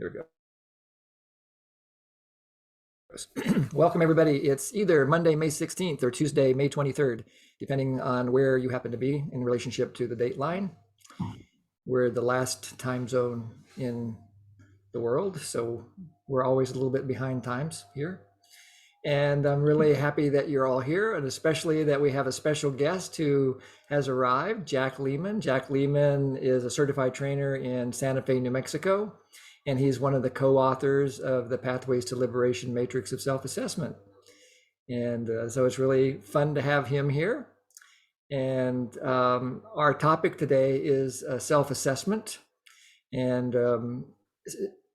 There we go. Welcome, everybody. It's either Monday, May 16th or Tuesday, May 23rd, depending on where you happen to be in relationship to the date line. We're the last time zone in the world, so we're always a little bit behind times here. And I'm really happy that you're all here, and especially that we have a special guest who has arrived, Jack Lehman. Jack Lehman is a certified trainer in Santa Fe, New Mexico, and he's one of the co-authors of the Pathways to Liberation Matrix of Self-Assessment. And so it's really fun to have him here. And our topic today is self-assessment. And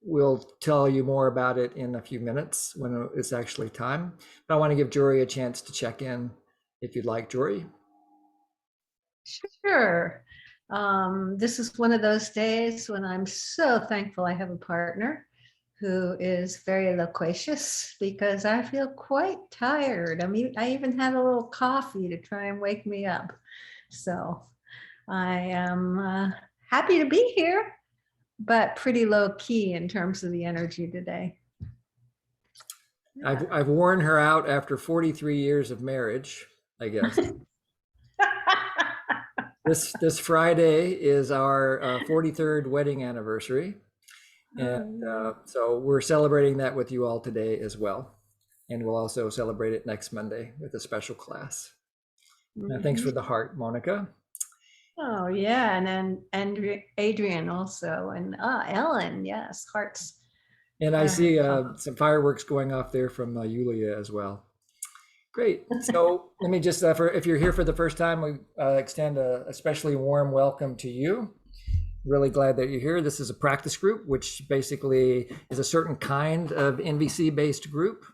we'll tell you more about it in a few minutes when it's actually time. But I want to give Jory a chance to check in if you'd like, Jory. Sure. This is one of those days when I'm so thankful I have a partner who is very loquacious, because I feel quite tired. I mean, I even had a little coffee to try and wake me up. So I am happy to be here, but pretty low key in terms of the energy today. Yeah. I've worn her out after 43 years of marriage, I guess. This Friday is our 43rd wedding anniversary. And so we're celebrating that with you all today as well. And we'll also celebrate it next Monday with a special class. Thanks for the heart, Monica. Oh yeah, and Adrian also, and Ellen, yes, hearts. And I see some fireworks going off there from Yulia as well. Great. So let me just, if you're here for the first time, we extend a especially warm welcome to you. Really glad that you're here. This is a practice group, which basically is a certain kind of NVC-based group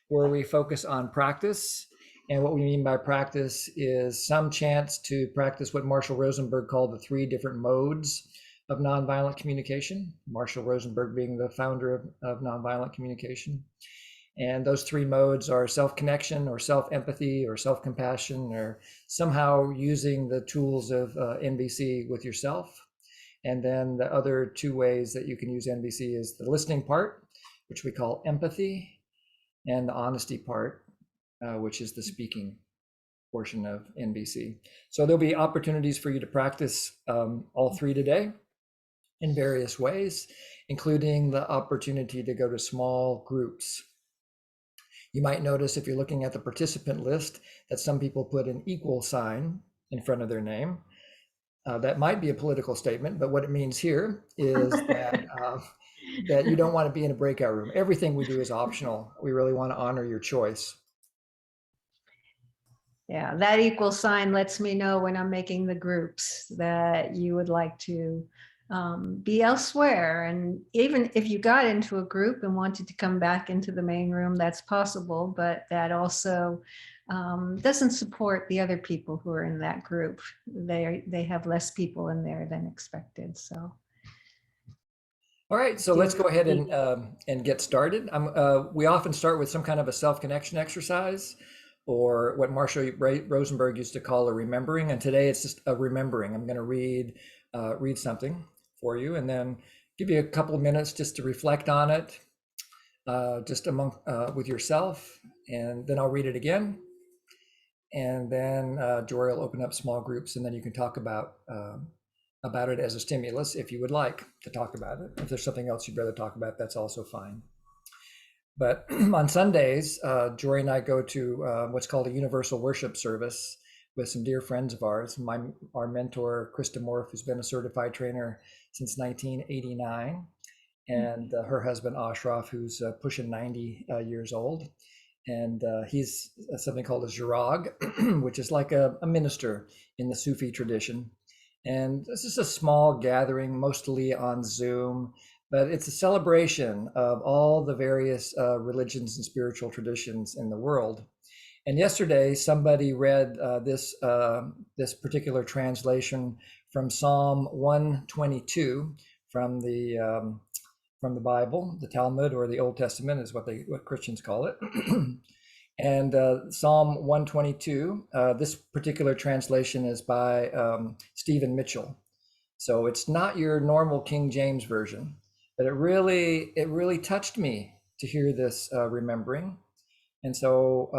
where we focus on practice. And what we mean by practice is some chance to practice what Marshall Rosenberg called the 3 different modes of nonviolent communication. Marshall Rosenberg being the founder of nonviolent communication. And those 3 modes are self-connection or self-empathy or self-compassion, or somehow using the tools of NVC with yourself. And then the other 2 ways that you can use NVC is the listening part, which we call empathy, and the honesty part, which is the speaking portion of NVC. So there'll be opportunities for you to practice all 3 today in various ways, including the opportunity to go to small groups. You might notice if you're looking at the participant list that some people put an equal sign in front of their name. That might be a political statement, but what it means here is that that you don't want to be in a breakout room. Everything we do is optional. We really want to honor your choice. Yeah, that equal sign lets me know when I'm making the groups that you would like to be elsewhere. And even if you got into a group and wanted to come back into the main room, that's possible, but that also doesn't support the other people who are in that group. They have less people in there than expected. So, all right, so let's go ahead and get started. We often start with some kind of a self-connection exercise, or what Marshall Rosenberg used to call a remembering. And today it's just a remembering. I'm going to read something for you, and then give you a couple of minutes just to reflect on it, just with yourself, and then I'll read it again. And then Jory will open up small groups, and then you can talk about it as a stimulus if you would like to talk about it. If there's something else you'd rather talk about, that's also fine. But on Sundays, Jory and I go to what's called a universal worship service with some dear friends of ours. Our mentor, Krista Morf, who's been a certified trainer since 1989, and her husband, Ashraf, who's pushing 90 years old. And he's something called a Jirag, which is like a minister in the Sufi tradition. And this is a small gathering, mostly on Zoom, but it's a celebration of all the various religions and spiritual traditions in the world. And yesterday, somebody read this particular translation from Psalm 122 from the Bible, the Talmud, or the Old Testament is what Christians call it. And Psalm 122, this particular translation is by Stephen Mitchell. So it's not your normal King James version. But it really touched me to hear this remembering. And so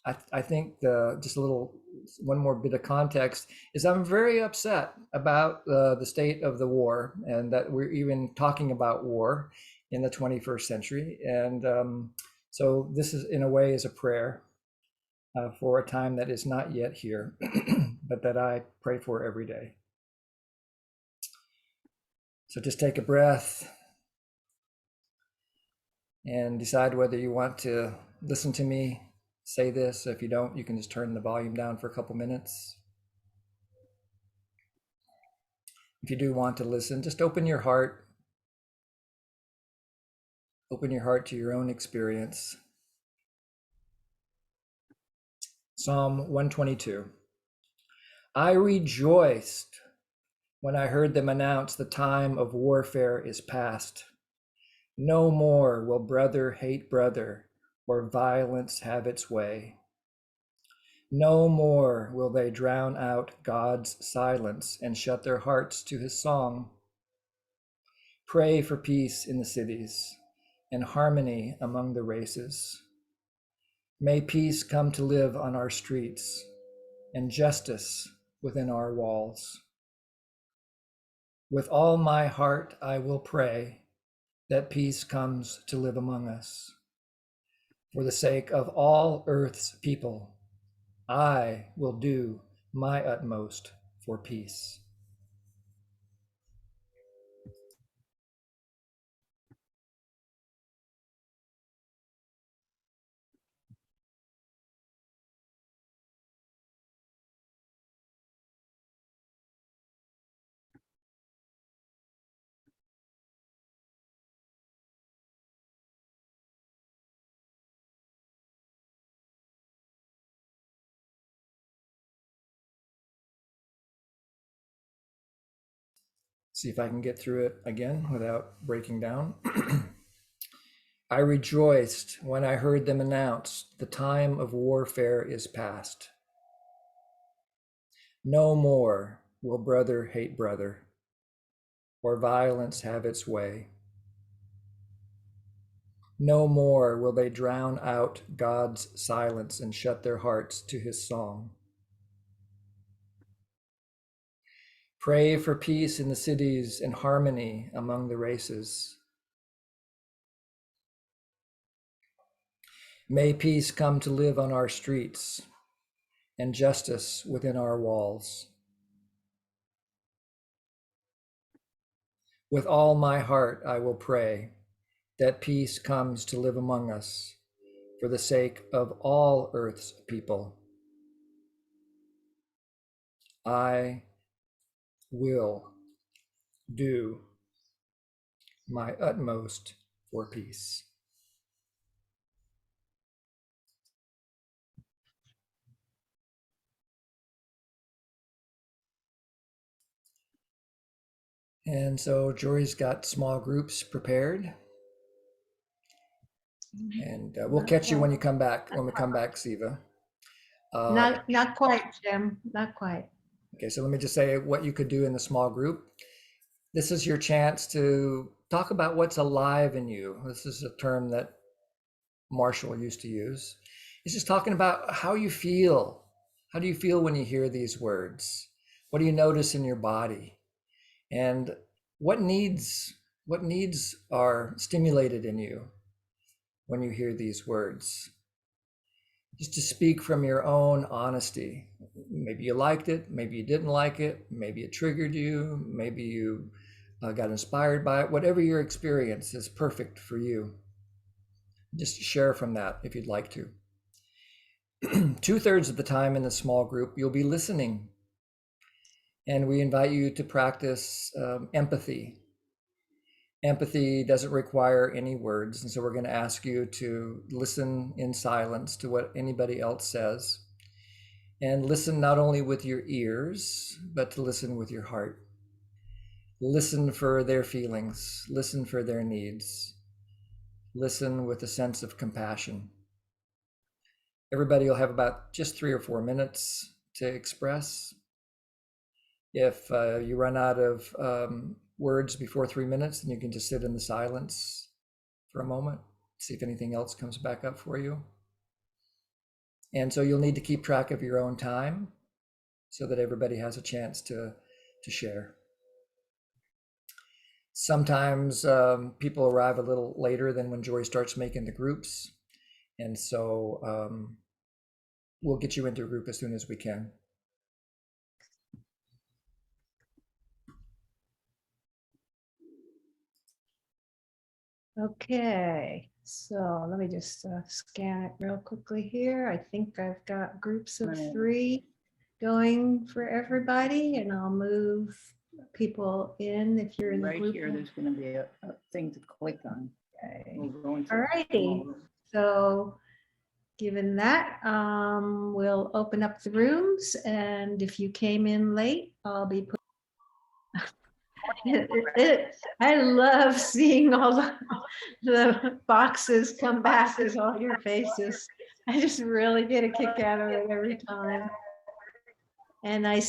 I think just a little one more bit of context is I'm very upset about the state of the war and that we're even talking about war in the 21st century. And so this is in a way is a prayer for a time that is not yet here, but that I pray for every day. So just take a breath and decide whether you want to listen to me say this. If you don't, you can just turn the volume down for a couple minutes. If you do want to listen, just open your heart. Open your heart to your own experience. Psalm 122. I rejoiced when I heard them announce the time of warfare is past. No more will brother hate brother or violence have its way. No more will they drown out God's silence and shut their hearts to his song. Pray for peace in the cities and harmony among the races. May peace come to live on our streets and justice within our walls. With all my heart, I will pray that peace comes to live among us. For the sake of all earth's people, I will do my utmost for peace. See if I can get through it again without breaking down. I rejoiced when I heard them announce the time of warfare is past. No more will brother hate brother or violence have its way. No more will they drown out God's silence and shut their hearts to his song. Pray for peace in the cities and harmony among the races. May peace come to live on our streets and justice within our walls. With all my heart, I will pray that peace comes to live among us for the sake of all earth's people. I will do my utmost for peace. And so Jory's got small groups prepared. And we'll catch you when you come back, when we come back, Siva. Not quite, Jim. Not quite. Okay, so let me just say what you could do in the small group. This is your chance to talk about what's alive in you. This is a term that Marshall used to use. He's just talking about how you feel. How do you feel when you hear these words? What do you notice in your body? And what needs are stimulated in you when you hear these words? Just to speak from your own honesty. Maybe you liked it, maybe you didn't like it, maybe it triggered you, maybe you got inspired by it. Whatever your experience is perfect for you. Just share from that if you'd like to. 2/3 of the time in the small group, you'll be listening. And we invite you to practice empathy. Empathy doesn't require any words. And so we're going to ask you to listen in silence to what anybody else says. And listen not only with your ears, but to listen with your heart. Listen for their feelings. Listen for their needs. Listen with a sense of compassion. Everybody will have about just 3 or 4 minutes to express. If you run out of words before 3 minutes, then you can just sit in the silence for a moment, see if anything else comes back up for you. And so you'll need to keep track of your own time so that everybody has a chance to share. Sometimes people arrive a little later than when Joy starts making the groups. And so we'll get you into a group as soon as we can. Okay, so let me just scan it real quickly here. I think I've got groups of 3 going for everybody, and I'll move people in if you're in the Right group. here, there's going to be a thing to click on. Okay. We'll go into All righty. So given that, we'll open up the rooms, and if you came in late, I'll be putting I love seeing all the boxes come back with all your faces. I just really get a kick out of it every time. And I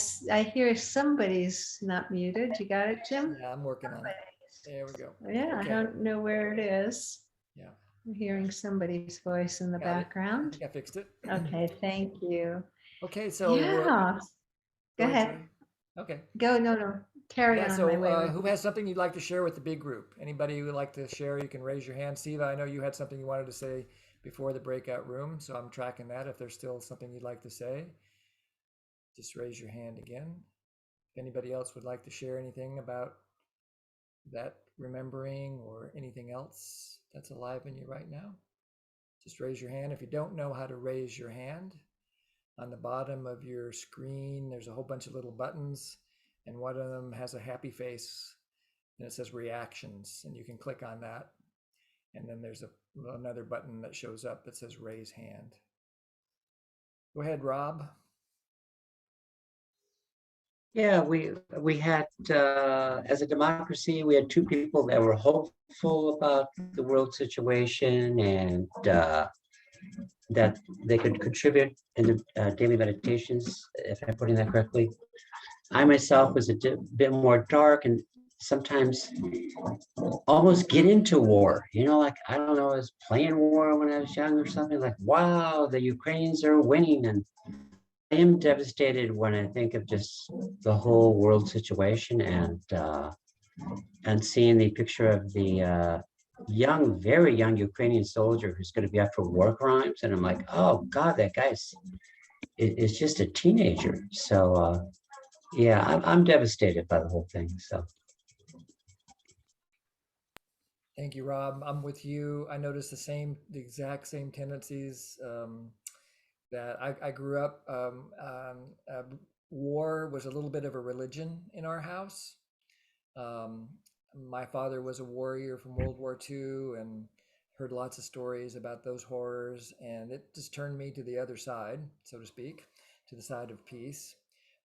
hear somebody's not muted. You got it, Jim? Yeah, I'm working on it. There we go. Yeah, Okay. I don't know where it is. Yeah. I'm hearing somebody's voice in the Got it. I background. think I fixed it. Okay, thank you. Okay, so Yeah. Go ahead. Joy. Okay. Go, no. Carry Yeah, on. so my way. who has something you'd like to share with the big group? Anybody who would like to share, you can raise your hand. Siva, I know you had something you wanted to say before the breakout room, so I'm tracking that. If there's still something you'd like to say, just raise your hand again. If anybody else would like to share anything about that remembering or anything else that's alive in you right now, just raise your hand. If you don't know how to raise your hand, on the bottom of your screen, there's a whole bunch of little buttons, and one of them has a happy face, and it says reactions, and you can click on that. And then there's another button that shows up that says raise hand. Go ahead, Rob. Yeah, we had, as a democracy, we had 2 people that were hopeful about the world situation and that they could contribute in the daily meditations, if I'm putting that correctly. I myself was a bit more dark and sometimes almost get into war. Like, I don't know, I was playing war when I was young or something, like, wow, the Ukrainians are winning. And I am devastated when I think of just the whole world situation and seeing the picture of the very young Ukrainian soldier who's going to be up for war crimes. And I'm like, oh God, that is just a teenager. So yeah, I'm devastated by the whole thing. So. Thank you, Rob. I'm with you. I noticed the exact same tendencies. That I grew up, war was a little bit of a religion in our house. My father was a warrior from World War II and heard lots of stories about those horrors, and it just turned me to the other side, so to speak, to the side of peace.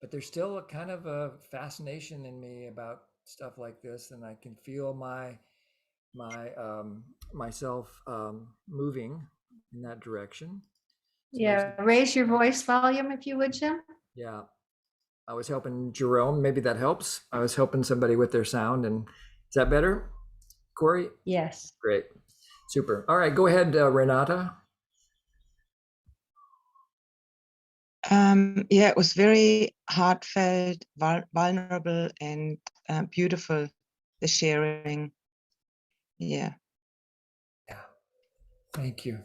But there's still a kind of a fascination in me about stuff like this, and I can feel myself moving in that direction. Yeah, raise your voice volume if you would, Jim. Yeah, I was helping Jerome. Maybe that helps. I was helping somebody with their sound. And is that better, Corey? Yes. Great. Super. All right, go ahead, Renata. Yeah, it was very heartfelt, vulnerable, and beautiful, the sharing. Yeah. Yeah. Thank you.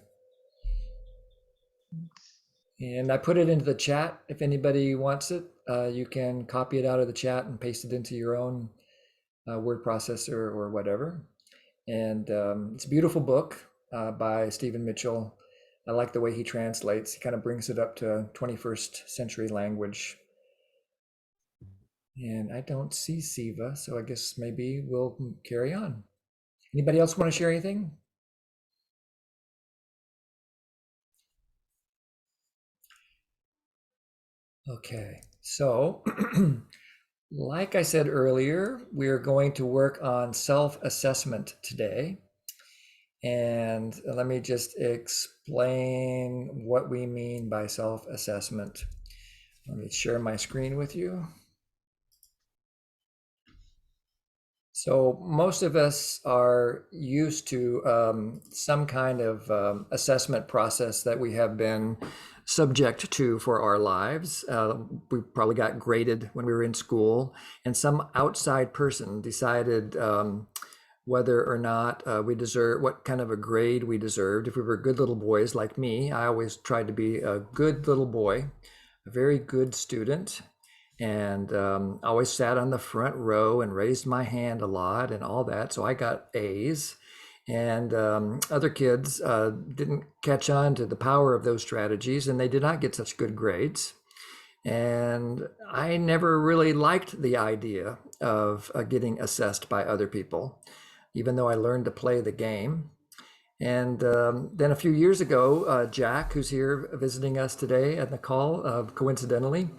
And I put it into the chat. If anybody wants it, you can copy it out of the chat and paste it into your own word processor or whatever. And it's a beautiful book by Stephen Mitchell. I like the way he translates. He kind of brings it up to 21st century language. And I don't see Siva, so I guess maybe we'll carry on. Anybody else want to share anything? Okay, so like I said earlier, we're going to work on self-assessment today. And let me just explain what we mean by self-assessment. Let me share my screen with you. So most of us are used to some kind of assessment process that we have been subject to for our lives. We probably got graded when we were in school, and some outside person decided whether or not we deserve, what kind of a grade we deserved. If we were good little boys like me, I always tried to be a good little boy, a very good student, and always sat on the front row and raised my hand a lot and all that. So I got A's. And other kids didn't catch on to the power of those strategies, and they did not get such good grades. And I never really liked the idea of getting assessed by other people, even though I learned to play the game. And then a few years ago, Jack, who's here visiting us today at the call, coincidentally,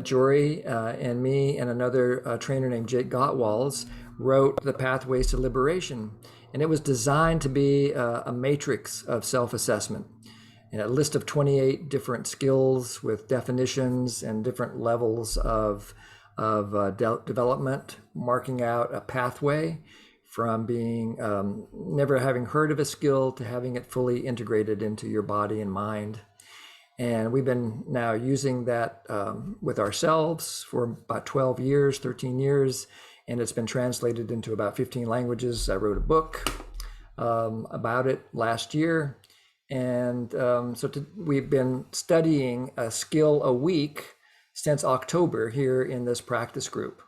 Jory and me and another trainer named Jake Gottwalls wrote The Pathways to Liberation. And it was designed to be a matrix of self-assessment, and a list of 28 different skills with definitions and different levels of development, marking out a pathway from being never having heard of a skill to having it fully integrated into your body and mind. And we've been now using that with ourselves for about 12 years, 13 years, and it's been translated into about 15 languages. I wrote a book about it last year. And we've been studying a skill a week since October here in this practice group.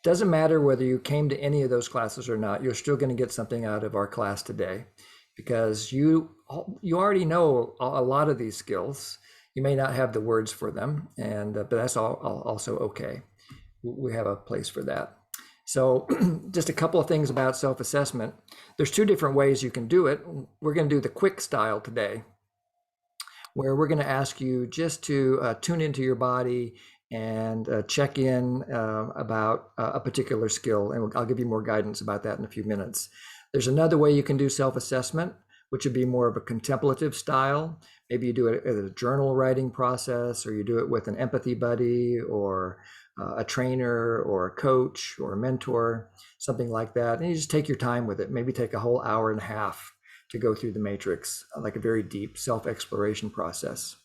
Doesn't matter whether you came to any of those classes or not, you're still going to get something out of our class today, because you already know a lot of these skills. You may not have the words for them, but that's also okay. We have a place for that. So just a couple of things about self-assessment. There's two different ways you can do it. We're going to do the quick style today, where we're going to ask you just to tune into your body and check in about a particular skill. And I'll give you more guidance about that in a few minutes. There's another way you can do self-assessment, which would be more of a contemplative style. Maybe you do it as a journal writing process, or you do it with an empathy buddy, or a trainer, or a coach, or a mentor, something like that. And you just take your time with it. Maybe take a whole hour and a half to go through the matrix, like a very deep self-exploration process.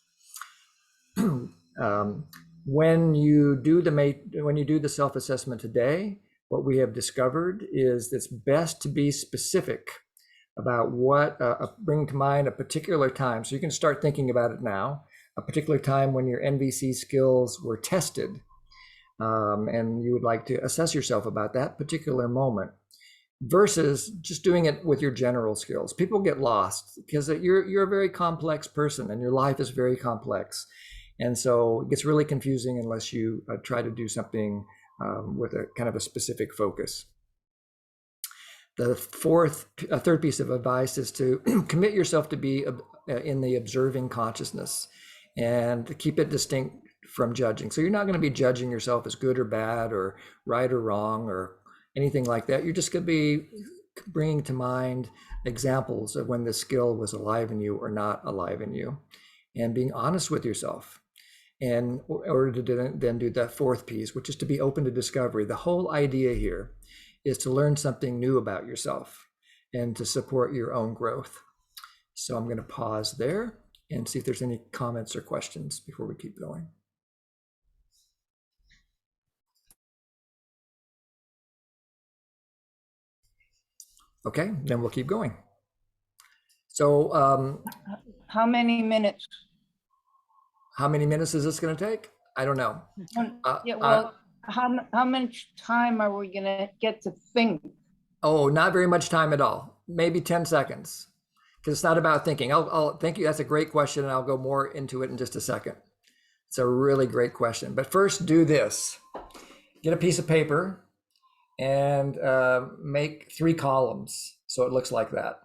When you do the self-assessment today, what we have discovered is it's best to be specific about what bring to mind a particular time. So you can start thinking about it now, a particular time when your NVC skills were tested, and you would like to assess yourself about that particular moment, versus just doing it with your general skills. People get lost because you're a very complex person, and your life is very complex. And so it gets really confusing unless you try to do something with a kind of a specific focus. The third piece of advice is to commit yourself to be in the observing consciousness and to keep it distinct from judging. So you're not going to be judging yourself as good or bad or right or wrong or anything like that. You're just going to be bringing to mind examples of when the skill was alive in you or not alive in you, and being honest with yourself. And in order to then do that fourth piece, which is to be open to discovery. The whole idea here is to learn something new about yourself and to support your own growth. So I'm going to pause there and see if there's any comments or questions before we keep going. Okay, then we'll keep going. So How many minutes? how many minutes is this going to take? I don't know. Yeah, well, how much time are we gonna get to think? Oh, not very much time at all. Maybe 10 seconds, because it's not about thinking. I'll thank you. That's a great question, and I'll go more into it in just a second. It's a really great question. But first, do this. Get a piece of paper and make 3 columns so it looks like that.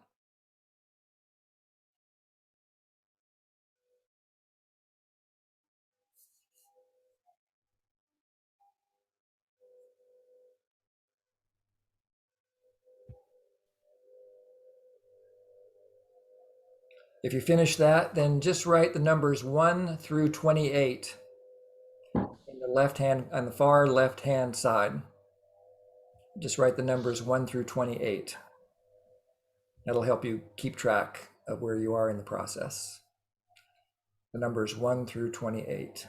If you finish that, then just write the numbers 1 through 28 in the left hand, on the far left hand side. just write the numbers 1 through 28. That'll help you keep track of where you are in the process. The numbers 1 through 28.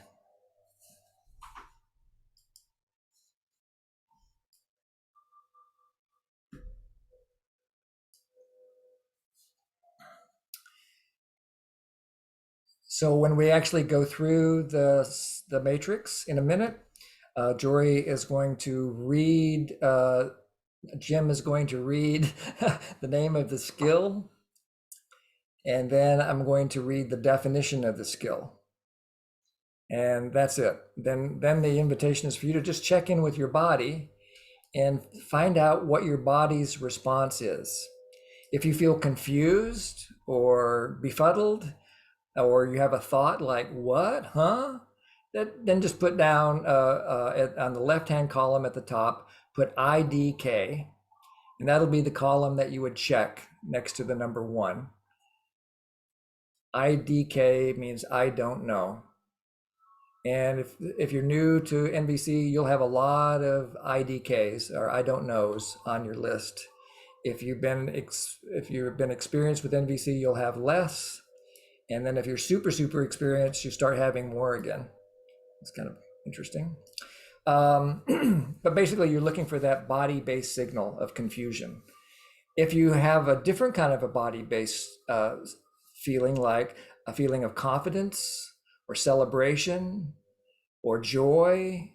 So when we actually go through the matrix in a minute, Jory is going to read, Jim is going to read the name of the skill, and then I'm going to read the definition of the skill. And that's it. Then the invitation is for you to just check in with your body and find out what your body's response is. If you feel confused or befuddled, or you have a thought like, what, huh? Then just put down on the left-hand column at the top, put IDK, and that'll be the column that you would check next to the number 1. IDK means I don't know. And if you're new to NVC, you'll have a lot of IDKs or I don't knows on your list. If you've been experienced with NVC, you'll have less. And then if you're super experienced, you start having more again. It's kind of interesting. But basically, you're looking for that body-based signal of confusion. If you have a different kind of a body-based feeling, like a feeling of confidence or celebration or joy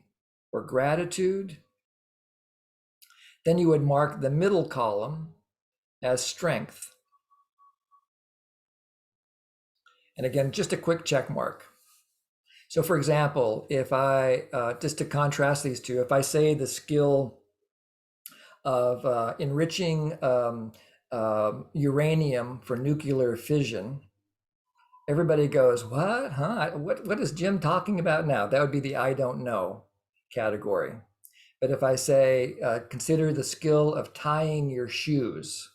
or gratitude, then you would mark the middle column as strength. And again, just a quick check mark. So for example, if I, just to contrast these two, if I say the skill of enriching uranium for nuclear fission, everybody goes, what, huh? What is Jim talking about now? That would be the I don't know category. But if I say, consider the skill of tying your shoes,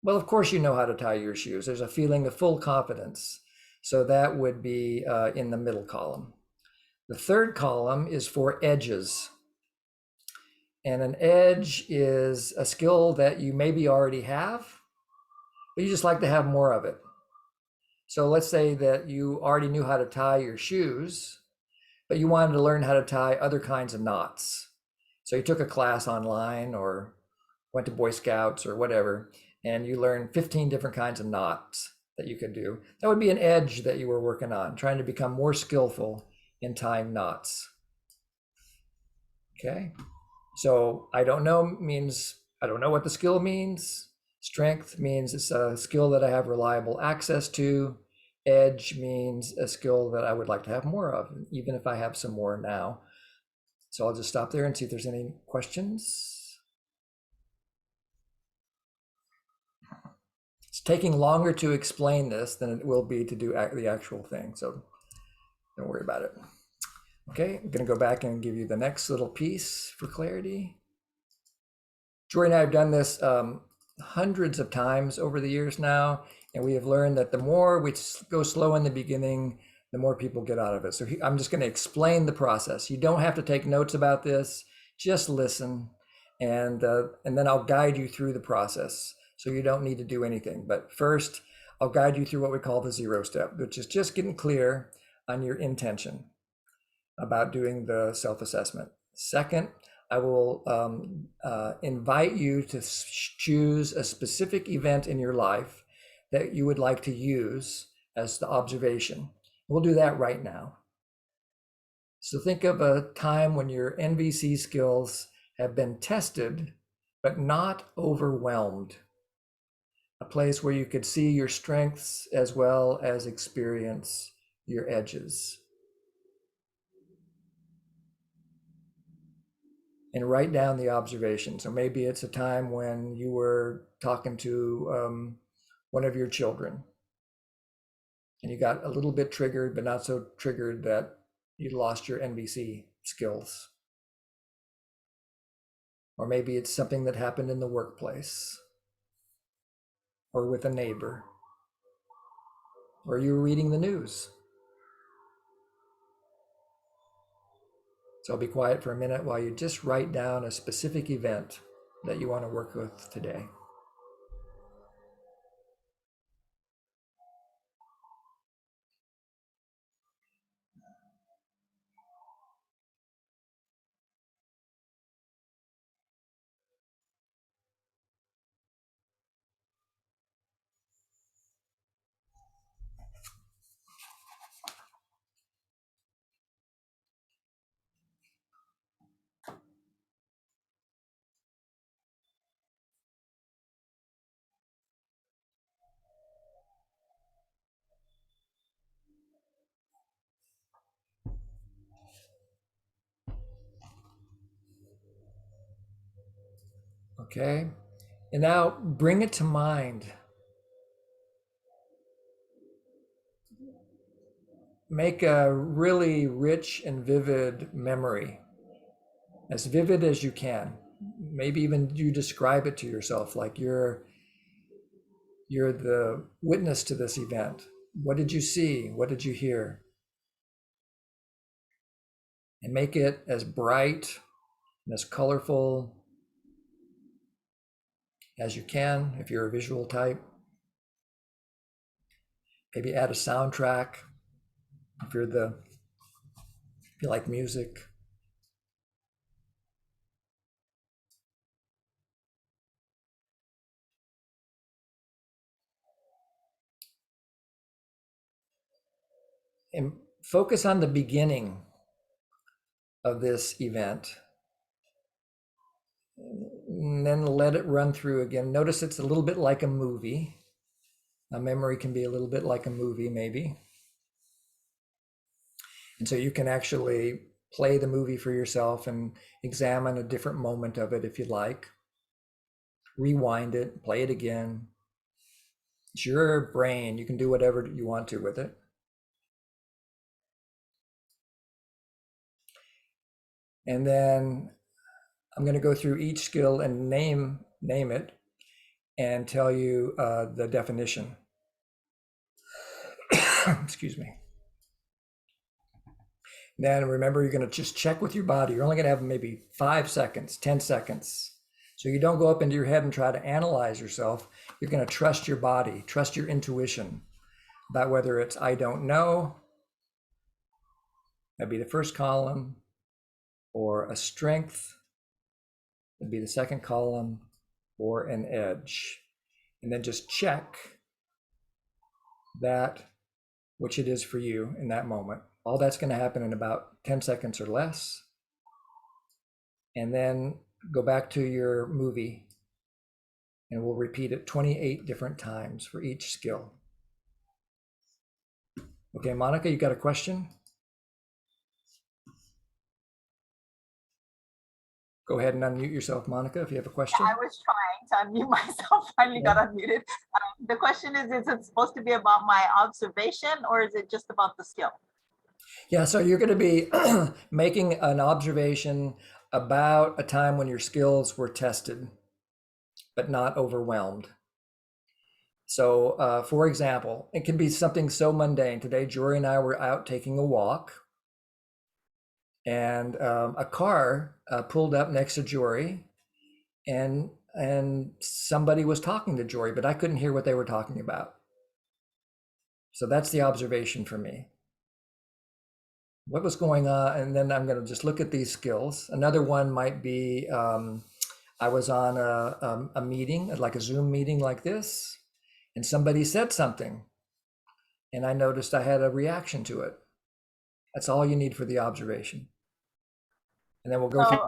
well, of course you know how to tie your shoes. There's a feeling of full confidence. So that would be in the middle column. The third column is for edges. And an edge is a skill that you maybe already have, but you just like to have more of it. So let's say that you already knew how to tie your shoes, but you wanted to learn how to tie other kinds of knots. So you took a class online or went to Boy Scouts or whatever, and you learned 15 different kinds of knots that you could do. That would be an edge that you were working on, trying to become more skillful in tying knots. Okay, so I don't know means I don't know what the skill means. Strength means it's a skill that I have reliable access to. Edge means a skill that I would like to have more of, even if I have some more now. So I'll just stop there and see if there's any questions. It's taking longer to explain this than it will be to do the actual thing, so don't worry about it. Okay, I'm gonna go back and give you the next little piece for clarity. Jory and I have done this hundreds of times over the years now, and we have learned that the more we go slow in the beginning, the more people get out of it. So I'm just gonna explain the process. You don't have to take notes about this, just listen, and then I'll guide you through the process. So you don't need to do anything. But first, I'll guide you through what we call the 0 step, which is just getting clear on your intention about doing the self-assessment. Second, I will invite you to choose a specific event in your life that you would like to use as the observation. We'll do that right now. So think of a time when your NVC skills have been tested, but not overwhelmed. A place where you could see your strengths as well as experience your edges. And write down the observation. So maybe it's a time when you were talking to one of your children and you got a little bit triggered, but not so triggered that you lost your NVC skills. Or maybe it's something that happened in the workplace or with a neighbor, or you were reading the news. So I'll be quiet for a minute while you just write down a specific event that you want to work with today. Okay, and now bring it to mind. Make a really rich and vivid memory, as vivid as you can. Maybe even you describe it to yourself like you're the witness to this event. What did you see? What did you hear? And make it as bright and as colorful as you can if you're a visual type. Maybe add a soundtrack if you like music. And focus on the beginning of this event. And then let it run through again. Notice it's a little bit like a movie. A memory can be a little bit like a movie, maybe. And so you can actually play the movie for yourself and examine a different moment of it if you like. Rewind it, play it again. It's your brain. You can do whatever you want to with it. And then I'm going to go through each skill and name it and tell you the definition. Excuse me. Then remember, you're going to just check with your body. You're only going to have maybe 5 seconds, 10 seconds. So you don't go up into your head and try to analyze yourself. You're going to trust your body, trust your intuition about whether it's I don't know, that'd be the first column, or a strength, that'd be the second column, or an edge. And then just check that which it is for you in that moment. All that's going to happen in about 10 seconds or less. And then go back to your movie and we'll repeat it 28 different times for each skill. Okay, Monica, you got a question? Go ahead and unmute yourself, Monica, if you have a question. I was trying to unmute myself, finally got unmuted. The question is it supposed to be about my observation or is it just about the skill? Yeah, so you're going to be making an observation about a time when your skills were tested, but not overwhelmed. So, for example, it can be something so mundane. Today, Jory and I were out taking a walk, and a car pulled up next to Jory, and somebody was talking to Jory, but I couldn't hear what they were talking about. So that's the observation for me. What was going on? And then I'm going to just look at these skills. Another one might be I was on a meeting, like a Zoom meeting like this, and somebody said something, and I noticed I had a reaction to it. That's all you need for the observation. And then we'll go through.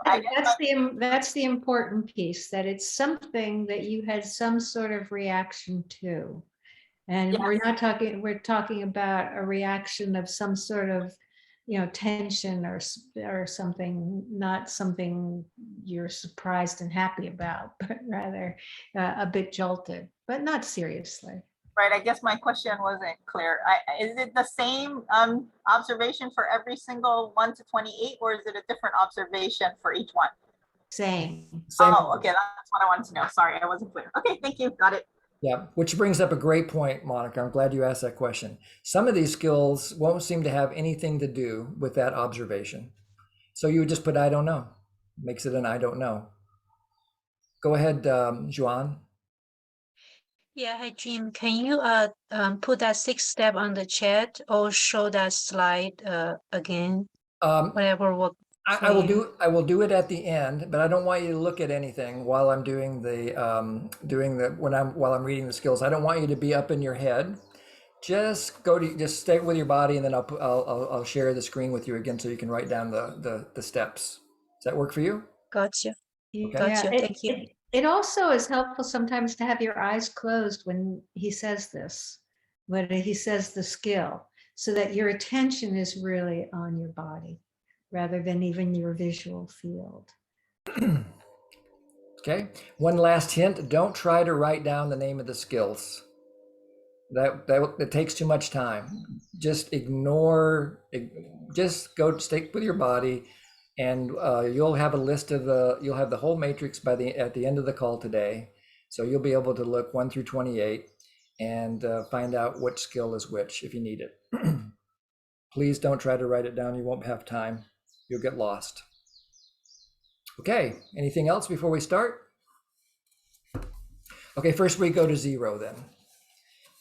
That's the important piece, that it's something that you had some sort of reaction to. And Yes. we're talking about a reaction of some sort of, tension or something, not something you're surprised and happy about, but rather a bit jolted, but not seriously. Right, I guess my question wasn't clear. Is it the same observation for every single 1 to 28 or is it a different observation for each one? Same. Oh, okay, that's what I wanted to know. Sorry, I wasn't clear. Okay, thank you, got it. Yeah, which brings up a great point, Monica. I'm glad you asked that question. Some of these skills won't seem to have anything to do with that observation. So you would just put I don't know. Makes it an I don't know. Go ahead, Juan. Yeah, hi Jim. Can you put that 6th step on the chat or show that slide again? Whatever works. I will do it at the end, but I don't want you to look at anything while I'm doing while I'm reading the skills. I don't want you to be up in your head. Just stay with your body, and then I'll share the screen with you again so you can write down the steps. Does that work for you? Gotcha. Okay. Gotcha. Yeah, Thank you. it also is helpful sometimes to have your eyes closed when he says this, when he says the skill, so that your attention is really on your body rather than even your visual field. Okay. One last hint: don't try to write down the name of the skills. That takes too much time. Just ignore. Just go stick with your body, and you'll have a list of you'll have the whole matrix at the end of the call today. So you'll be able to look 1 through 28 and find out which skill is which if you need it. Please don't try to write it down. You won't have time. You'll get lost. Okay. Anything else before we start? Okay. First we go to 0 then.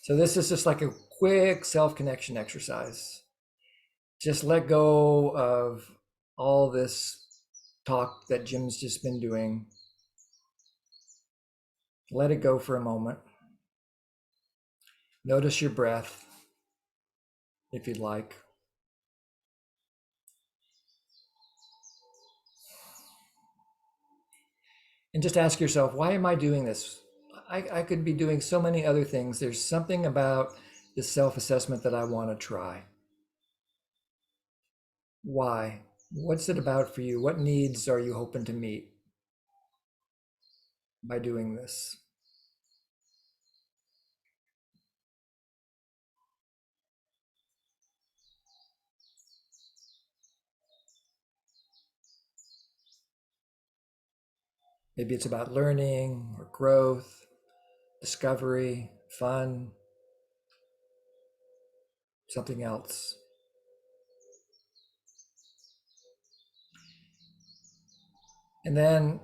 So this is just like a quick self-connection exercise. Just let go of all this talk that Jim's just been doing. Let it go for a moment. Notice your breath, if you'd like. And just ask yourself, why am I doing this? I could be doing so many other things. There's something about this self-assessment that I want to try. Why? What's it about for you? What needs are you hoping to meet by doing this? Maybe it's about learning or growth, discovery, fun, something else. And then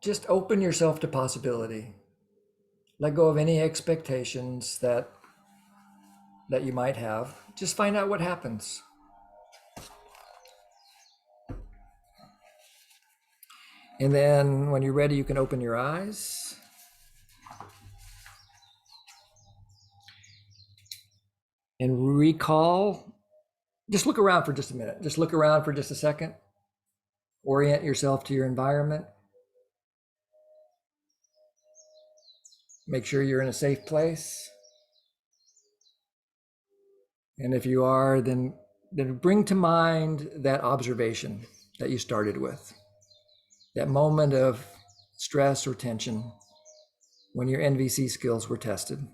just open yourself to possibility. Let go of any expectations that you might have. Just find out what happens. And then when you're ready, you can open your eyes. And recall, just look around for just a minute. Just look around for just a second. Orient yourself to your environment. Make sure you're in a safe place. And if you are, then bring to mind that observation that you started with. That moment of stress or tension when your NVC skills were tested.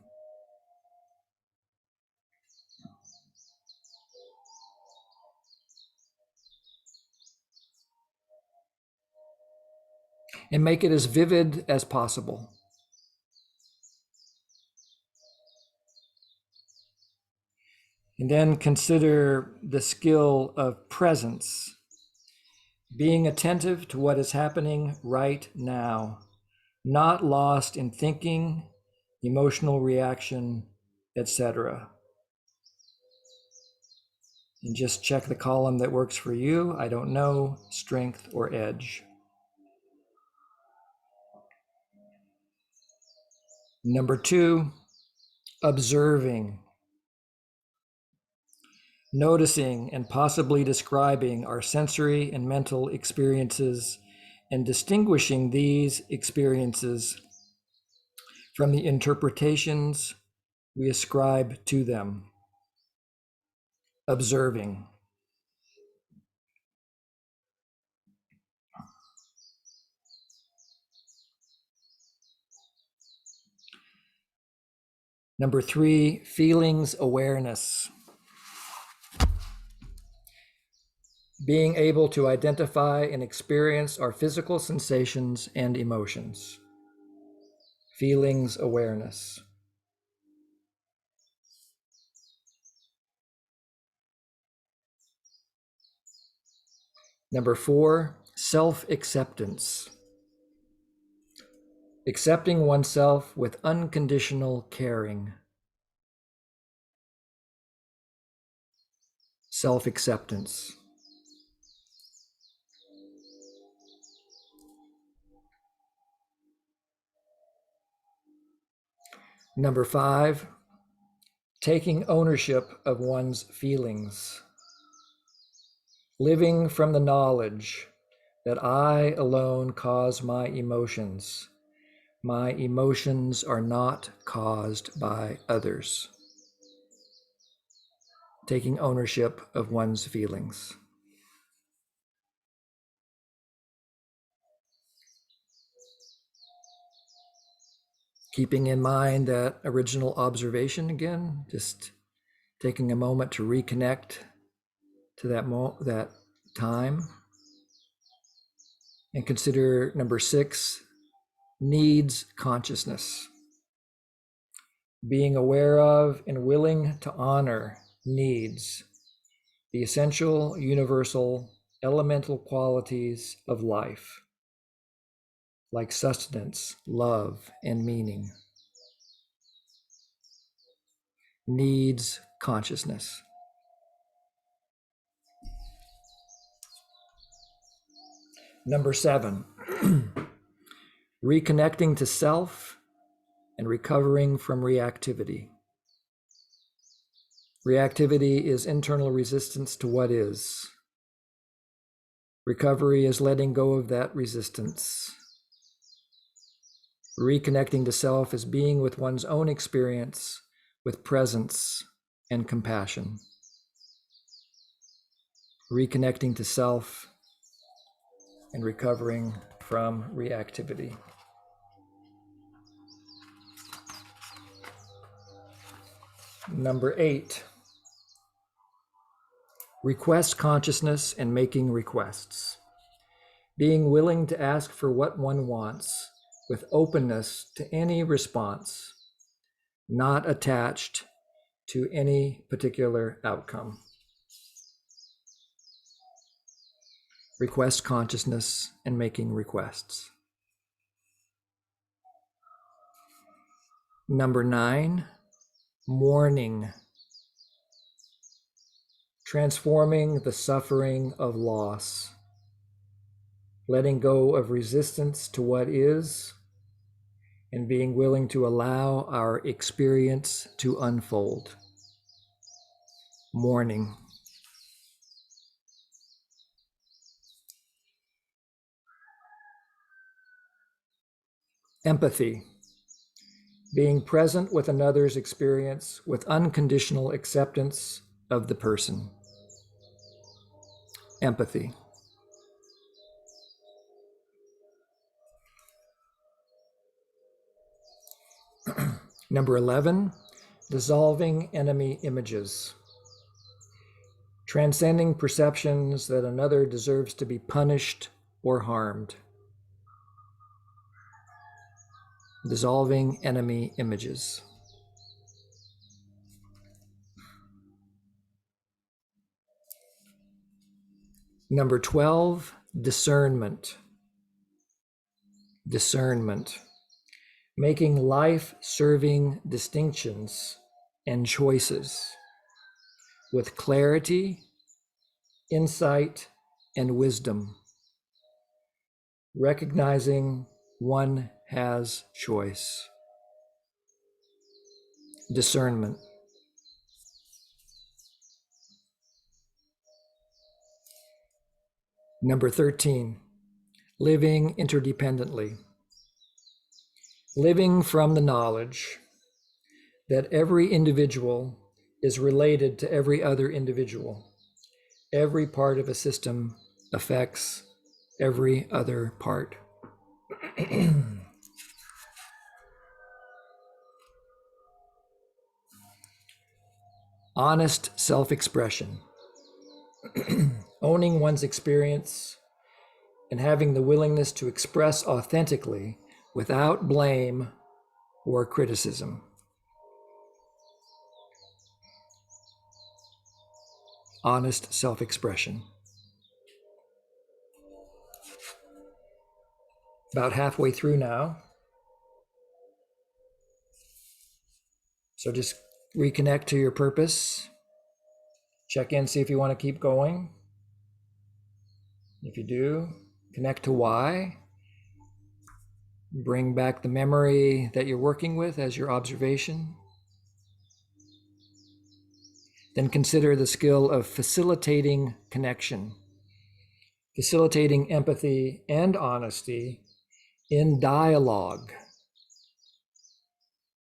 And make it as vivid as possible. And then consider the skill of presence, being attentive to what is happening right now, not lost in thinking, emotional reaction, etc. And just check the column that works for you. I don't know, strength or edge. Number 2, observing. Noticing and possibly describing our sensory and mental experiences and distinguishing these experiences from the interpretations we ascribe to them. Observing. Number 3, feelings awareness. Being able to identify and experience our physical sensations and emotions. Feelings awareness. Number 4, self-acceptance. Accepting oneself with unconditional caring. Self-acceptance. Number 5, taking ownership of one's feelings. Living from the knowledge that I alone cause my emotions. My emotions are not caused by others. Taking ownership of one's feelings. Keeping in mind that original observation again, just taking a moment to reconnect to that time. And consider number 6, needs consciousness. Being aware of and willing to honor needs, the essential, universal, elemental qualities of life, like sustenance, love, and meaning. Needs consciousness. Number 7, reconnecting to self and recovering from reactivity. Reactivity is internal resistance to what is. Recovery is letting go of that resistance. Reconnecting to self is being with one's own experience with presence and compassion. Reconnecting to self and recovering from reactivity. Number 8, request consciousness and making requests. Being willing to ask for what one wants with openness to any response, not attached to any particular outcome. Request consciousness and making requests. Number 9, mourning. Transforming the suffering of loss. Letting go of resistance to what is and being willing to allow our experience to unfold. Mourning. Empathy. Being present with another's experience with unconditional acceptance of the person. Empathy. Number 11, dissolving enemy images. Transcending perceptions that another deserves to be punished or harmed. Dissolving enemy images. Number 12, discernment. Discernment. Making life-serving distinctions and choices with clarity, insight, and wisdom. Recognizing one has choice. Discernment. Number 13, living interdependently. Living from the knowledge that every individual is related to every other individual. Every part of a system affects every other part. Honest self-expression. Owning one's experience and having the willingness to express authentically without blame or criticism. Honest self-expression. About halfway through now. So just reconnect to your purpose. Check in, see if you want to keep going. If you do, connect to why. Bring back the memory that you're working with as your observation. Then consider the skill of facilitating connection, facilitating empathy and honesty in dialogue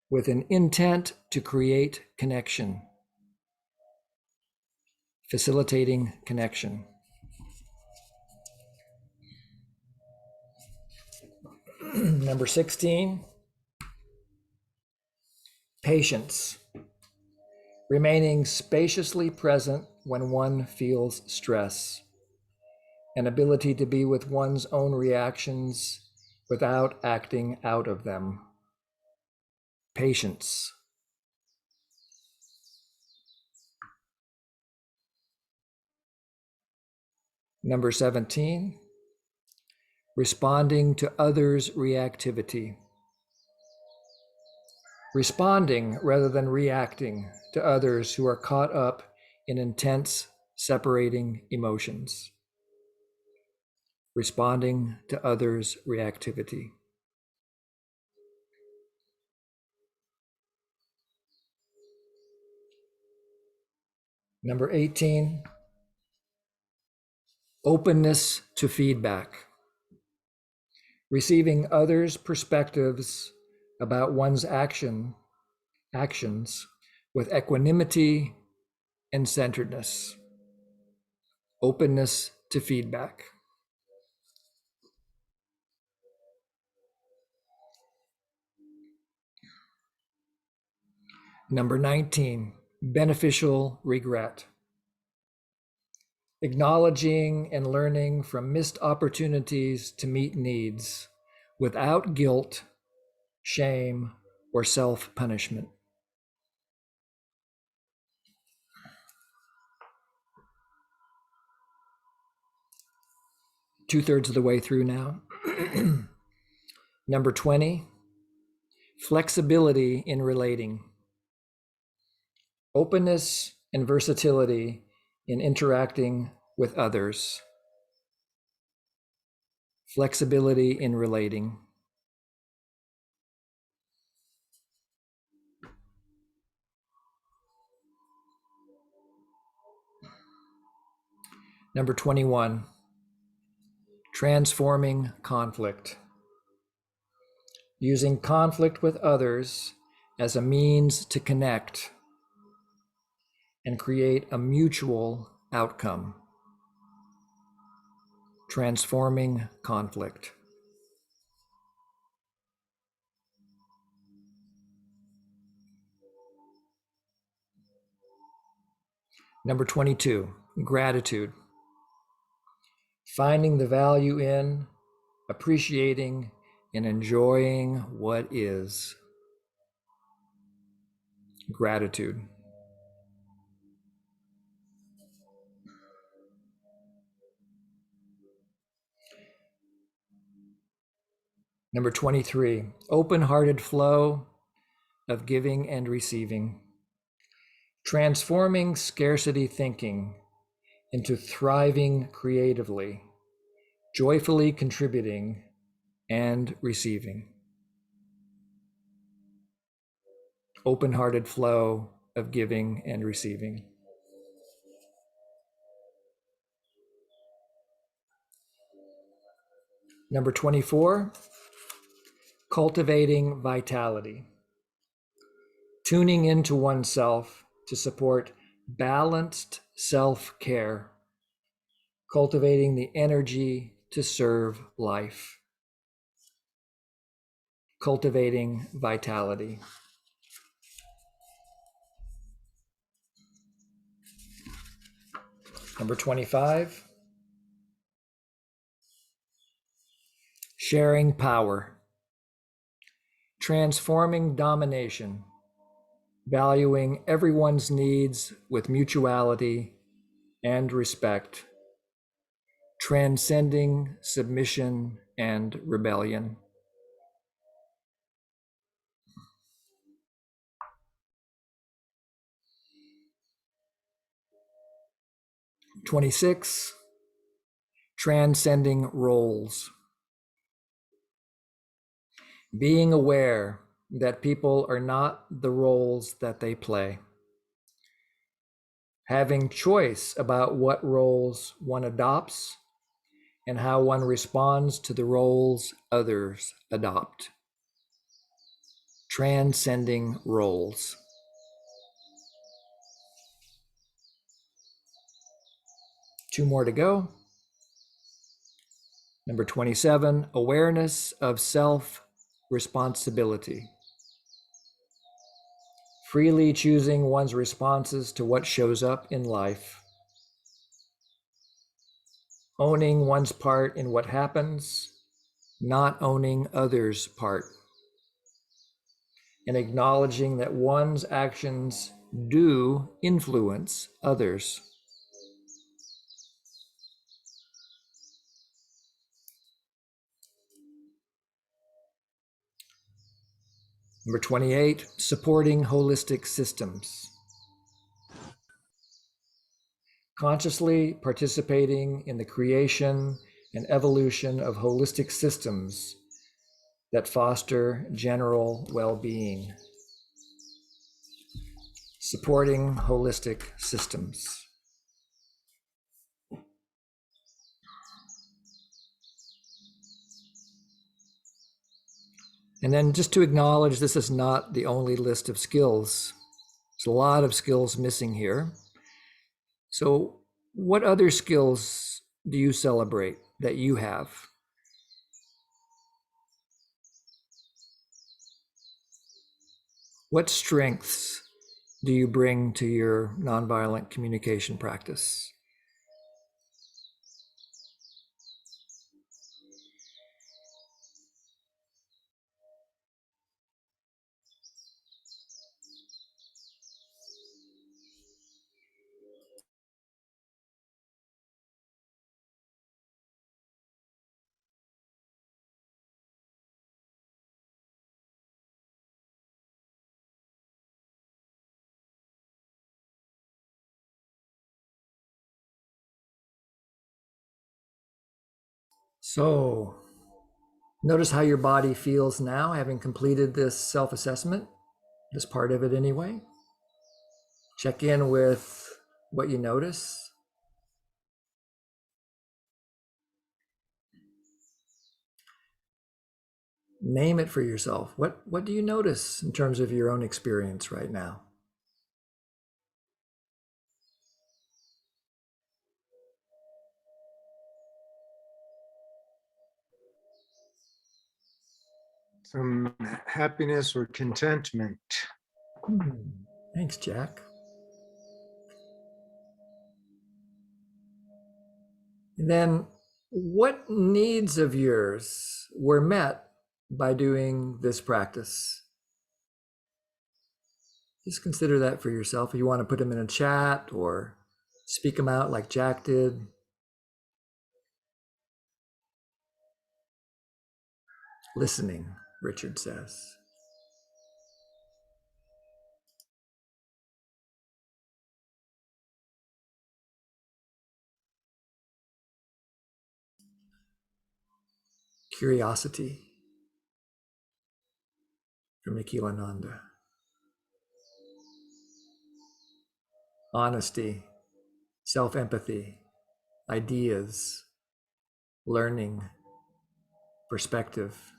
with an intent to create connection. Facilitating connection. Number 16, patience. Remaining spaciously present when one feels stress. An ability to be with one's own reactions without acting out of them. Patience. Number 17, responding to others' reactivity. Responding rather than reacting to others who are caught up in intense, separating emotions. Responding to others' reactivity. Number 18, openness to feedback. Receiving others' perspectives about one's actions with equanimity and centeredness. Openness to feedback. Number 19, beneficial regret. Acknowledging and learning from missed opportunities to meet needs without guilt, shame, or self-punishment. Two-thirds of the way through now. Number 20, flexibility in relating. Openness and versatility in interacting with others. Flexibility in relating. Number 21, transforming conflict. Using conflict with others as a means to connect and create a mutual outcome. Transforming conflict. Number 22, gratitude. Finding the value in, appreciating, and enjoying what is. Gratitude. Number 23, open-hearted flow of giving and receiving. Transforming scarcity thinking into thriving creatively, joyfully contributing and receiving. Open-hearted flow of giving and receiving. Number 24, cultivating vitality. Tuning into oneself to support balanced self-care, cultivating the energy to serve life. Cultivating vitality. Number 25, sharing power. Transforming domination, valuing everyone's needs with mutuality and respect. transcending submission and rebellion. (26) Transcending roles. Being aware that people are not the roles that they play. Having choice about what roles one adopts and how one responds to the roles others adopt. Transcending roles. Two more to go. Number 27, awareness of self-responsibility. Freely choosing one's responses to what shows up in life. Owning one's part in what happens, not owning others' part. And acknowledging that one's actions do influence others. Number 28, supporting holistic systems. Consciously participating in the creation and evolution of holistic systems that foster general well-being. Supporting holistic systems. And then just to acknowledge this is not the only list of skills. There's a lot of skills missing here. So what other skills do you celebrate that you have? What strengths do you bring to your nonviolent communication practice? So notice how your body feels now, having completed this self-assessment, this part of it anyway. Check in with what you notice. Name it for yourself. What do you notice in terms of your own experience right now? Some happiness or contentment. Thanks, Jack. And then what needs of yours were met by doing this practice? Just consider that for yourself. If you want to put them in a chat or speak them out like Jack did. Listening, Richard says. Curiosity from Nikhilananda. Honesty, self-empathy, ideas, learning, perspective.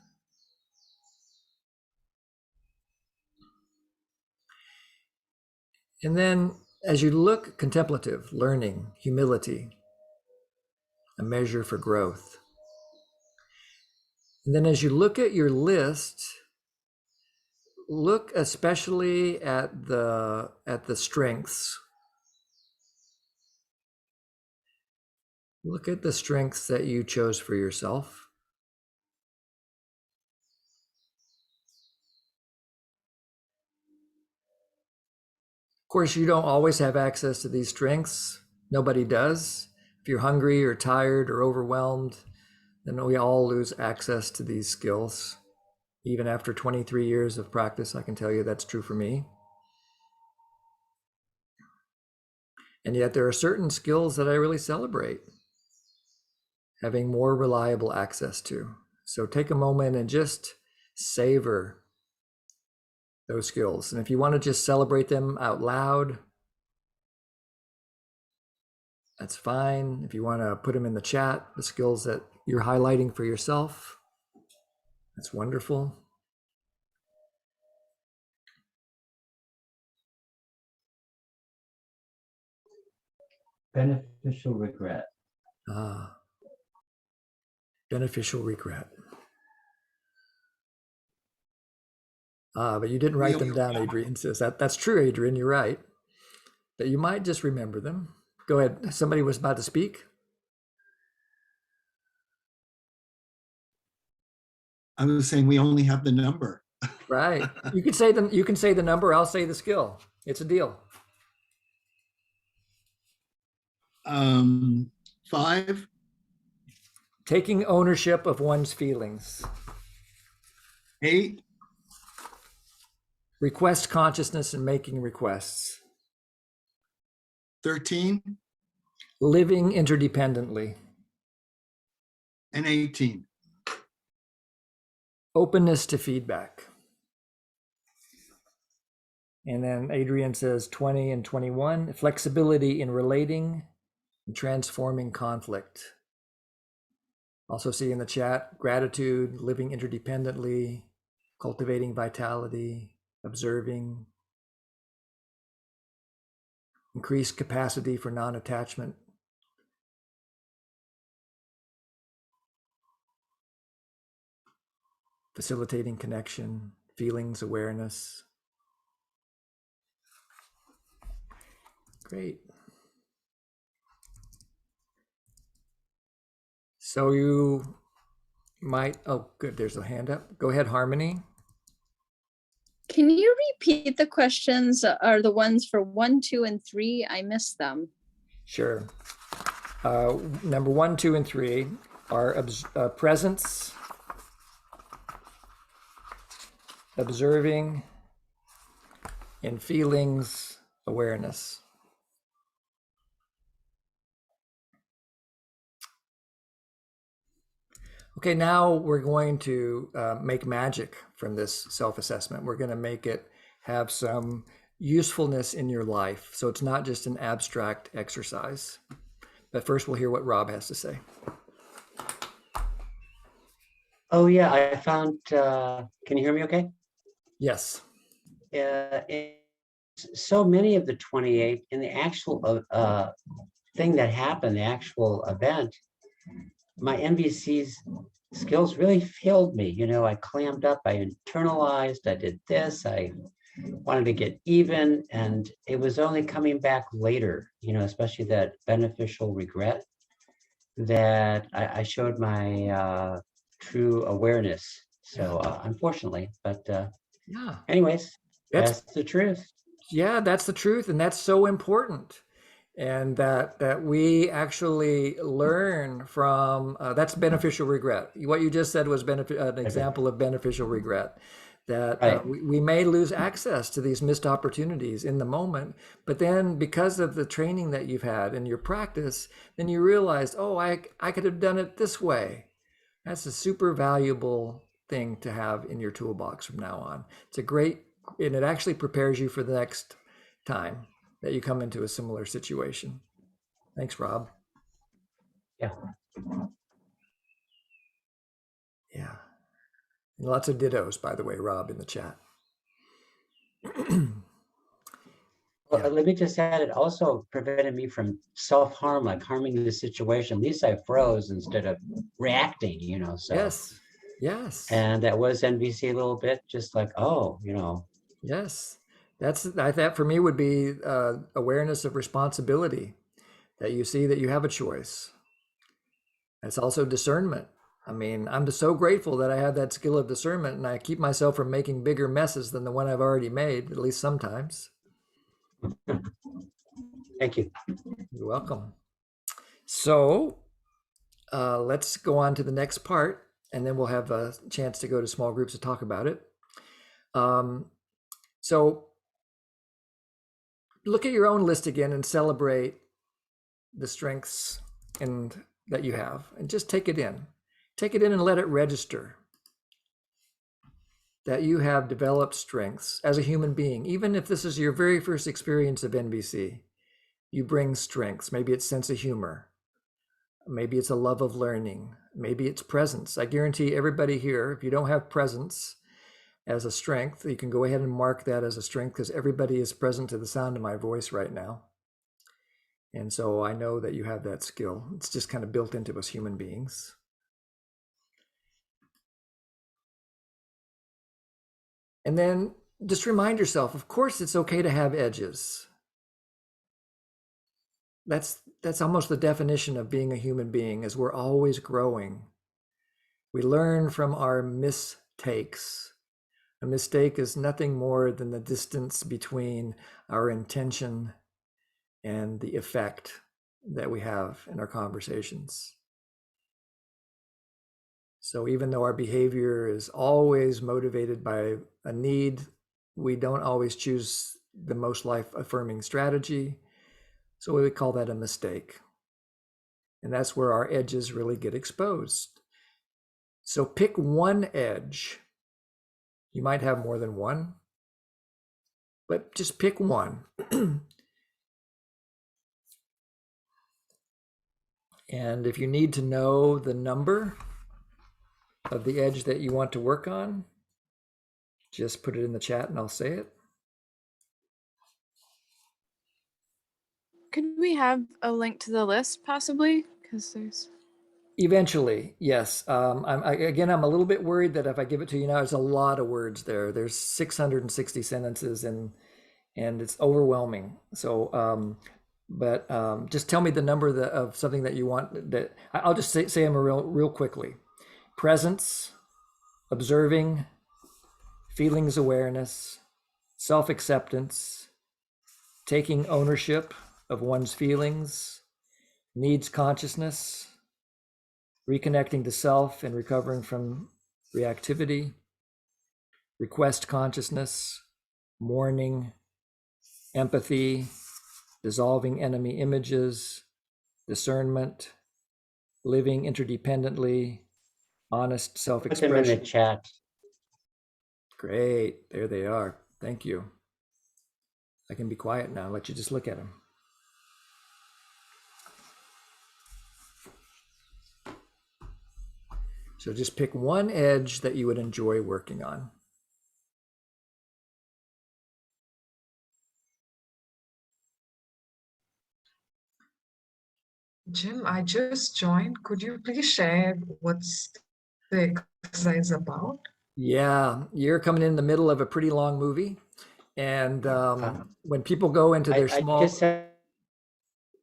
And then as you look, contemplative, learning, humility, a measure for growth. And then as you look at your list, look especially at the strengths. Look at the strengths that you chose for yourself. Of course, you don't always have access to these strengths. Nobody does. If you're hungry or tired or overwhelmed, then we all lose access to these skills. Even after 23 years of practice, I can tell you that's true for me. And yet there are certain skills that I really celebrate having more reliable access to. So take a moment and just savor those skills. And if you want to just celebrate them out loud, that's fine. If you want to put them in the chat, the skills that you're highlighting for yourself, that's wonderful. Beneficial regret. Beneficial regret. But you didn't write them down, Adrian says. That's true, Adrian, you're right. But you might just remember them. Go ahead. Somebody was about to speak. I was saying we only have the number. Right. You can say them. You can say the number. I'll say the skill. It's a deal. 5. Taking ownership of one's feelings. 8. Request consciousness and making requests. 13. Living interdependently. And 18. Openness to feedback. And then Adrian says 20 and 21. Flexibility in relating and transforming conflict. Also see in the chat, gratitude, living interdependently, cultivating vitality, observing, increased capacity for non-attachment. Facilitating connection, feelings, awareness. Great. So you might, oh, good, there's a hand up. Go ahead, Harmony. Can you repeat the questions or the ones for 1, 2, and 3? I missed them. Sure. Number 1, 2, and 3 are presence, observing, and feelings, awareness. Okay, now we're going to make magic from this self-assessment. We're going to make it have some usefulness in your life. So it's not just an abstract exercise. But first we'll hear what Rob has to say. Oh yeah, I found, can you hear me okay? Yes. So many of the 28 in the actual thing that happened, the actual event, my NVC's skills really failed me. You know, I clammed up, I internalized, I did this, I wanted to get even, and it was only coming back later, you know, especially that beneficial regret, that I showed my true awareness. So unfortunately, but yeah. Anyways, that's the truth. Yeah, that's the truth. And that's so important. And that we actually learn from, that's beneficial regret. What you just said was an example of beneficial regret. That we may lose access to these missed opportunities in the moment, but then because of the training that you've had and your practice, then you realize, oh, I could have done it this way. That's a super valuable thing to have in your toolbox from now on. It's a great, and it actually prepares you for the next time that you come into a similar situation. Thanks, Rob. Yeah. Yeah. And lots of dittos, by the way, Rob, in the chat. Well, let me just add, it also prevented me from self-harm, like harming the situation. At least I froze instead of reacting, you know, so. Yes, yes. And that was NVC a little bit, just like, oh, you know. Yes, that for me would be awareness of responsibility, that you see that you have a choice. It's also discernment. I mean, I'm just so grateful that I have that skill of discernment, and I keep myself from making bigger messes than the one I've already made, at least sometimes. Thank you. You're welcome. So let's go on to the next part, and then we'll have a chance to go to small groups to talk about it. So look at your own list again and celebrate the strengths that you have, and just take it in. Take it in and let it register that you have developed strengths as a human being. Even if this is your very first experience of NVC, you bring strengths. Maybe it's sense of humor. Maybe it's a love of learning. Maybe it's presence. I guarantee everybody here, if you don't have presence as a strength, you can go ahead and mark that as a strength, because everybody is present to the sound of my voice right now. And so I know that you have that skill. It's just kind of built into us human beings. And then just remind yourself, of course, it's okay to have edges. That's almost the definition of being a human being, is we're always growing. We learn from our mistakes. A mistake is nothing more than the distance between our intention and the effect that we have in our conversations. So even though our behavior is always motivated by a need, we don't always choose the most life-affirming strategy. So we would call that a mistake. And that's where our edges really get exposed. So pick one edge. You might have more than one, but just pick one. And if you need to know the number of the edge that you want to work on, just put it in the chat and I'll say it. Could we have a link to the list possibly? Because there's... Eventually, yes. I'm a little bit worried that if I give it to you now, there's a lot of words there. There's 660 sentences and it's overwhelming. So, just tell me the number of something that you want. That I'll just say them real quickly. Presence, observing, feelings awareness, self-acceptance, taking ownership of one's feelings, needs consciousness, reconnecting to self and recovering from reactivity, request consciousness, mourning, empathy, dissolving enemy images, discernment, living interdependently, honest self-expression. Put them in the chat. Great, there they are. Thank you. I can be quiet now, let you just look at them. So just pick one edge that you would enjoy working on. Jim, I just joined. Could you please share what's the exercise about? Yeah, you're coming in the middle of a pretty long movie. And when people go into their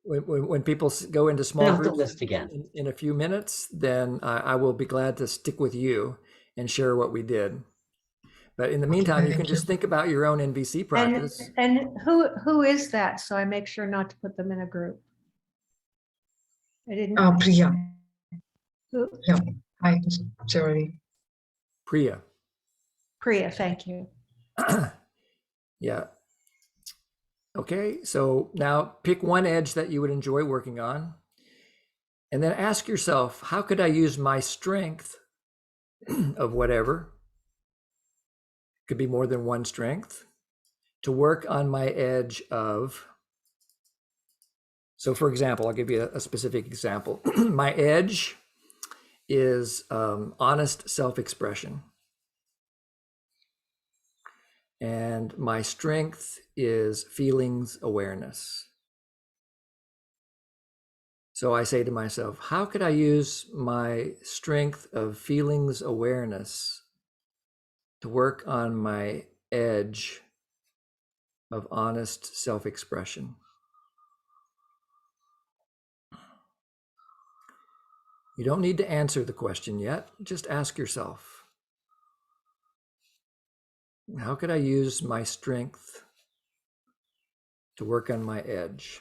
when people go into small groups list again. In a few minutes, then I will be glad to stick with you and share what we did. But in the meantime, you can just think about your own NVC practice. And who is that? So I make sure not to put them in a group. I didn't. Priya. Who? Yeah. Hi, Jerry. Priya. Priya, thank you. Yeah. Okay, so now pick one edge that you would enjoy working on, and then ask yourself, how could I use my strength of whatever, could be more than one strength, to work on my edge of. So for example, I'll give you a specific example. My edge is honest self-expression. And my strength is feelings awareness. So I say to myself, how could I use my strength of feelings awareness to work on my edge of honest self-expression? You don't need to answer the question yet. Just ask yourself, how could I use my strength to work on my edge?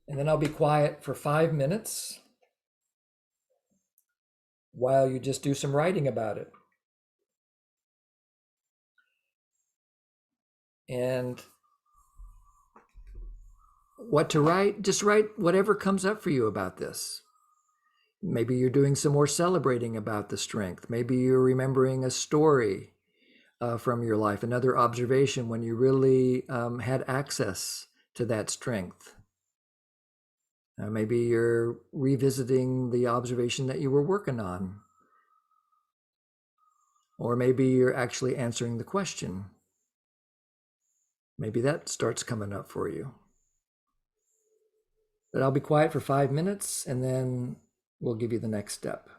And then I'll be quiet for 5 minutes while you just do some writing about it. And what to write, just write whatever comes up for you about this. Maybe you're doing some more celebrating about the strength. Maybe you're remembering a story from your life, another observation when you really had access to that strength. Maybe you're revisiting the observation that you were working on. Or maybe you're actually answering the question. Maybe that starts coming up for you. But I'll be quiet for 5 minutes and then we'll give you the next step.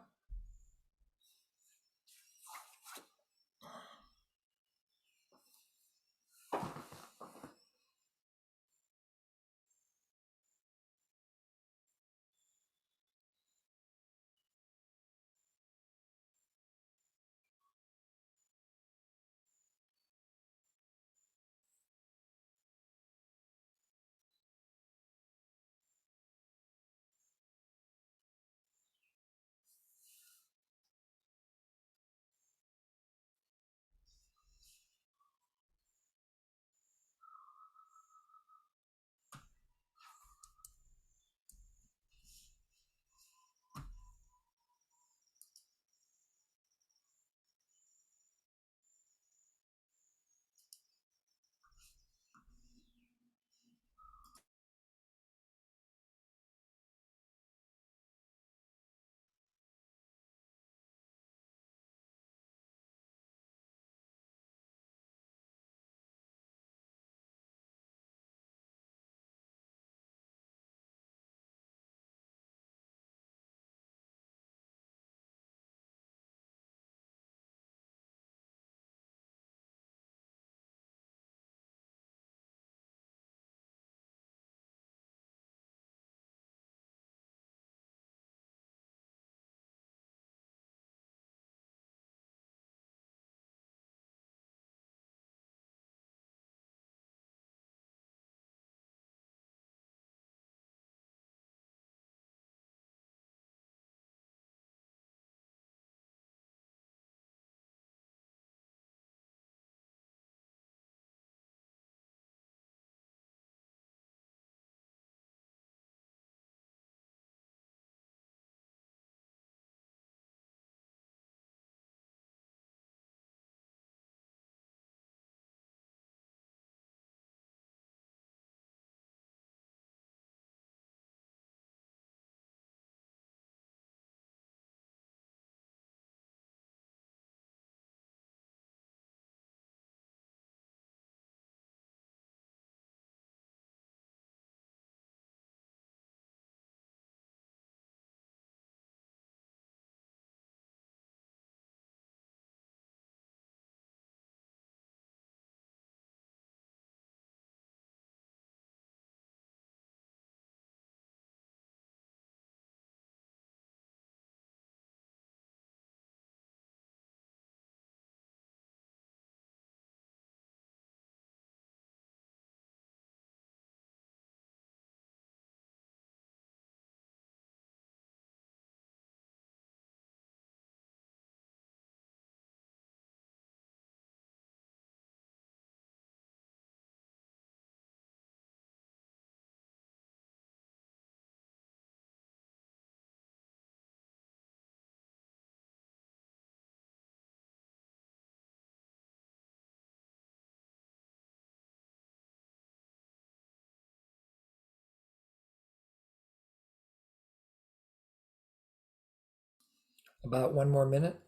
About 1 more minute.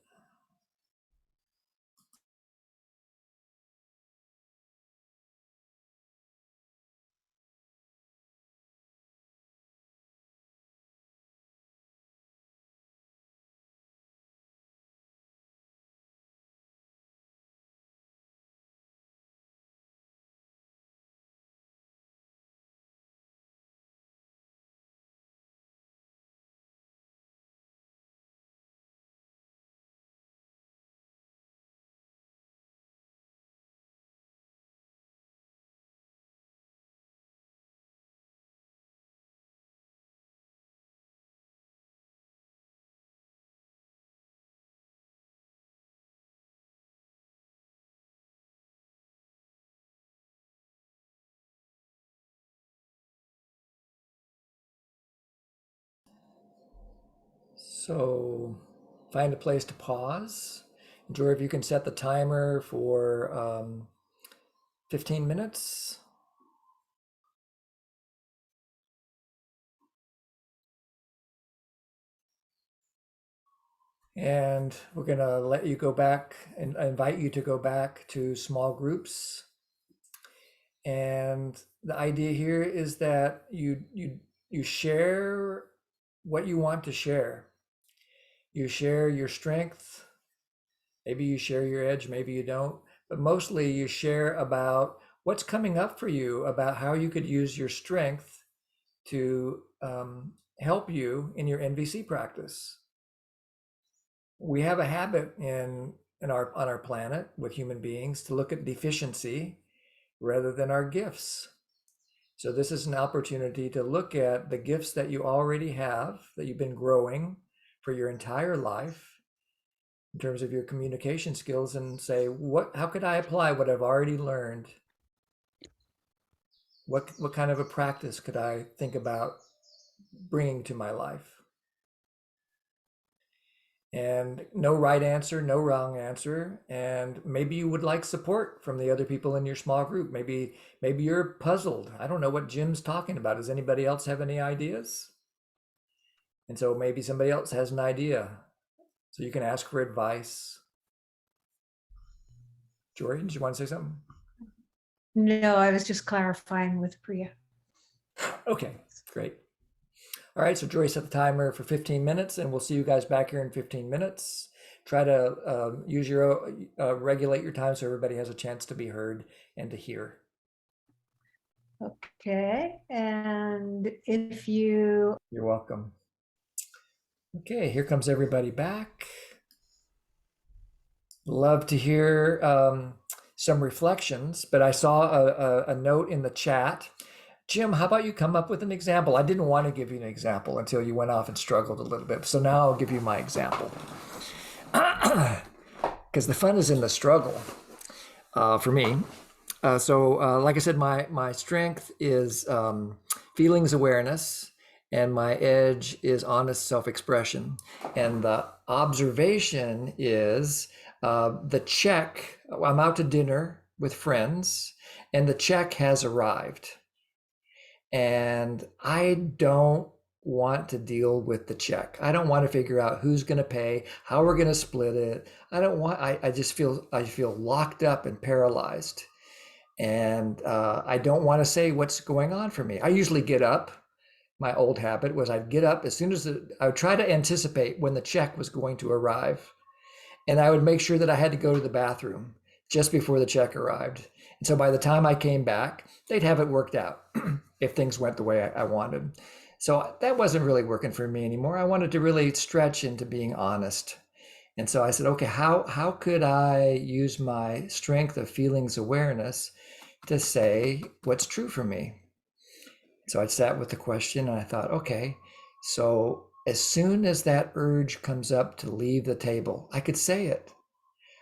So find a place to pause. Jory, if you can set the timer for 15 minutes. And we're going to let you go back and invite you to go back to small groups. And the idea here is that you share what you want to share. You share your strength. Maybe you share your edge, maybe you don't. But mostly you share about what's coming up for you, about how you could use your strength to help you in your NVC practice. We have a habit on our planet with human beings to look at deficiency rather than our gifts. So this is an opportunity to look at the gifts that you already have, that you've been growing for your entire life in terms of your communication skills, and say, how could I apply what I've already learned? What kind of a practice could I think about bringing to my life? And no right answer, no wrong answer. And maybe you would like support from the other people in your small group. Maybe you're puzzled. I don't know what Jim's talking about. Does anybody else have any ideas? And so maybe somebody else has an idea. So you can ask for advice. Jory, did you want to say something? No, I was just clarifying with Priya. Okay, great. All right, so Jory set the timer for 15 minutes, and we'll see you guys back here in 15 minutes. Try to use your regulate your time so everybody has a chance to be heard and to hear. Okay, and if you... You're welcome. Okay, here comes everybody back. Love to hear some reflections, but I saw a note in the chat. Jim, how about you come up with an example? I didn't want to give you an example until you went off and struggled a little bit. So now I'll give you my example. Because the fun is in the struggle for me. Like I said, my strength is feelings awareness, and my edge is honest self-expression. And the observation is the check. I'm out to dinner with friends, and the check has arrived. And I don't want to deal with the check. I don't want to figure out who's going to pay, how we're going to split it. I just feel locked up and paralyzed. And I don't want to say what's going on for me. I usually get up. My old habit was I'd get up as soon as I would try to anticipate when the check was going to arrive. And I would make sure that I had to go to the bathroom just before the check arrived. And so by the time I came back, they'd have it worked out if things went the way I wanted. So that wasn't really working for me anymore. I wanted to really stretch into being honest. And so I said, okay, how could I use my strength of feelings awareness to say what's true for me? So I sat with the question and I thought, okay, so as soon as that urge comes up to leave the table, I could say it.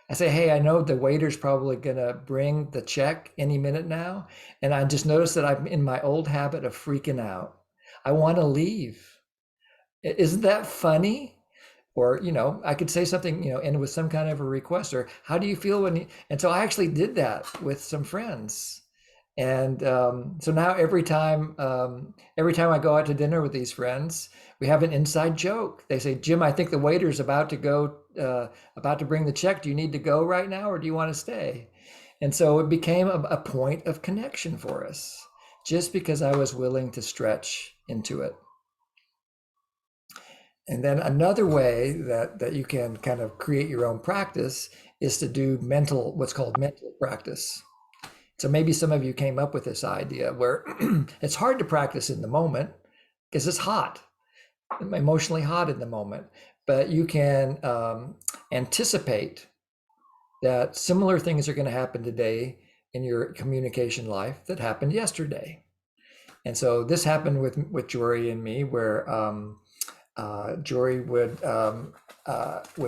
I say, hey, I know the waiter's probably going to bring the check any minute now. And I just noticed that I'm in my old habit of freaking out. I want to leave. Isn't that funny? Or, I could say something, end with some kind of a request, or how do you feel when and so I actually did that with some friends. And so now every time I go out to dinner with these friends, we have an inside joke. They say, Jim, I think the waiter's about to bring the check. Do you need to go right now, or do you want to stay? And so it became a point of connection for us, just because I was willing to stretch into it. And then another way that you can kind of create your own practice is to do what's called mental practice. So maybe some of you came up with this idea where it's hard to practice in the moment because it's hot, emotionally hot in the moment, but you can anticipate that similar things are going to happen today in your communication life that happened yesterday. And so this happened with Jory and me, where Jory would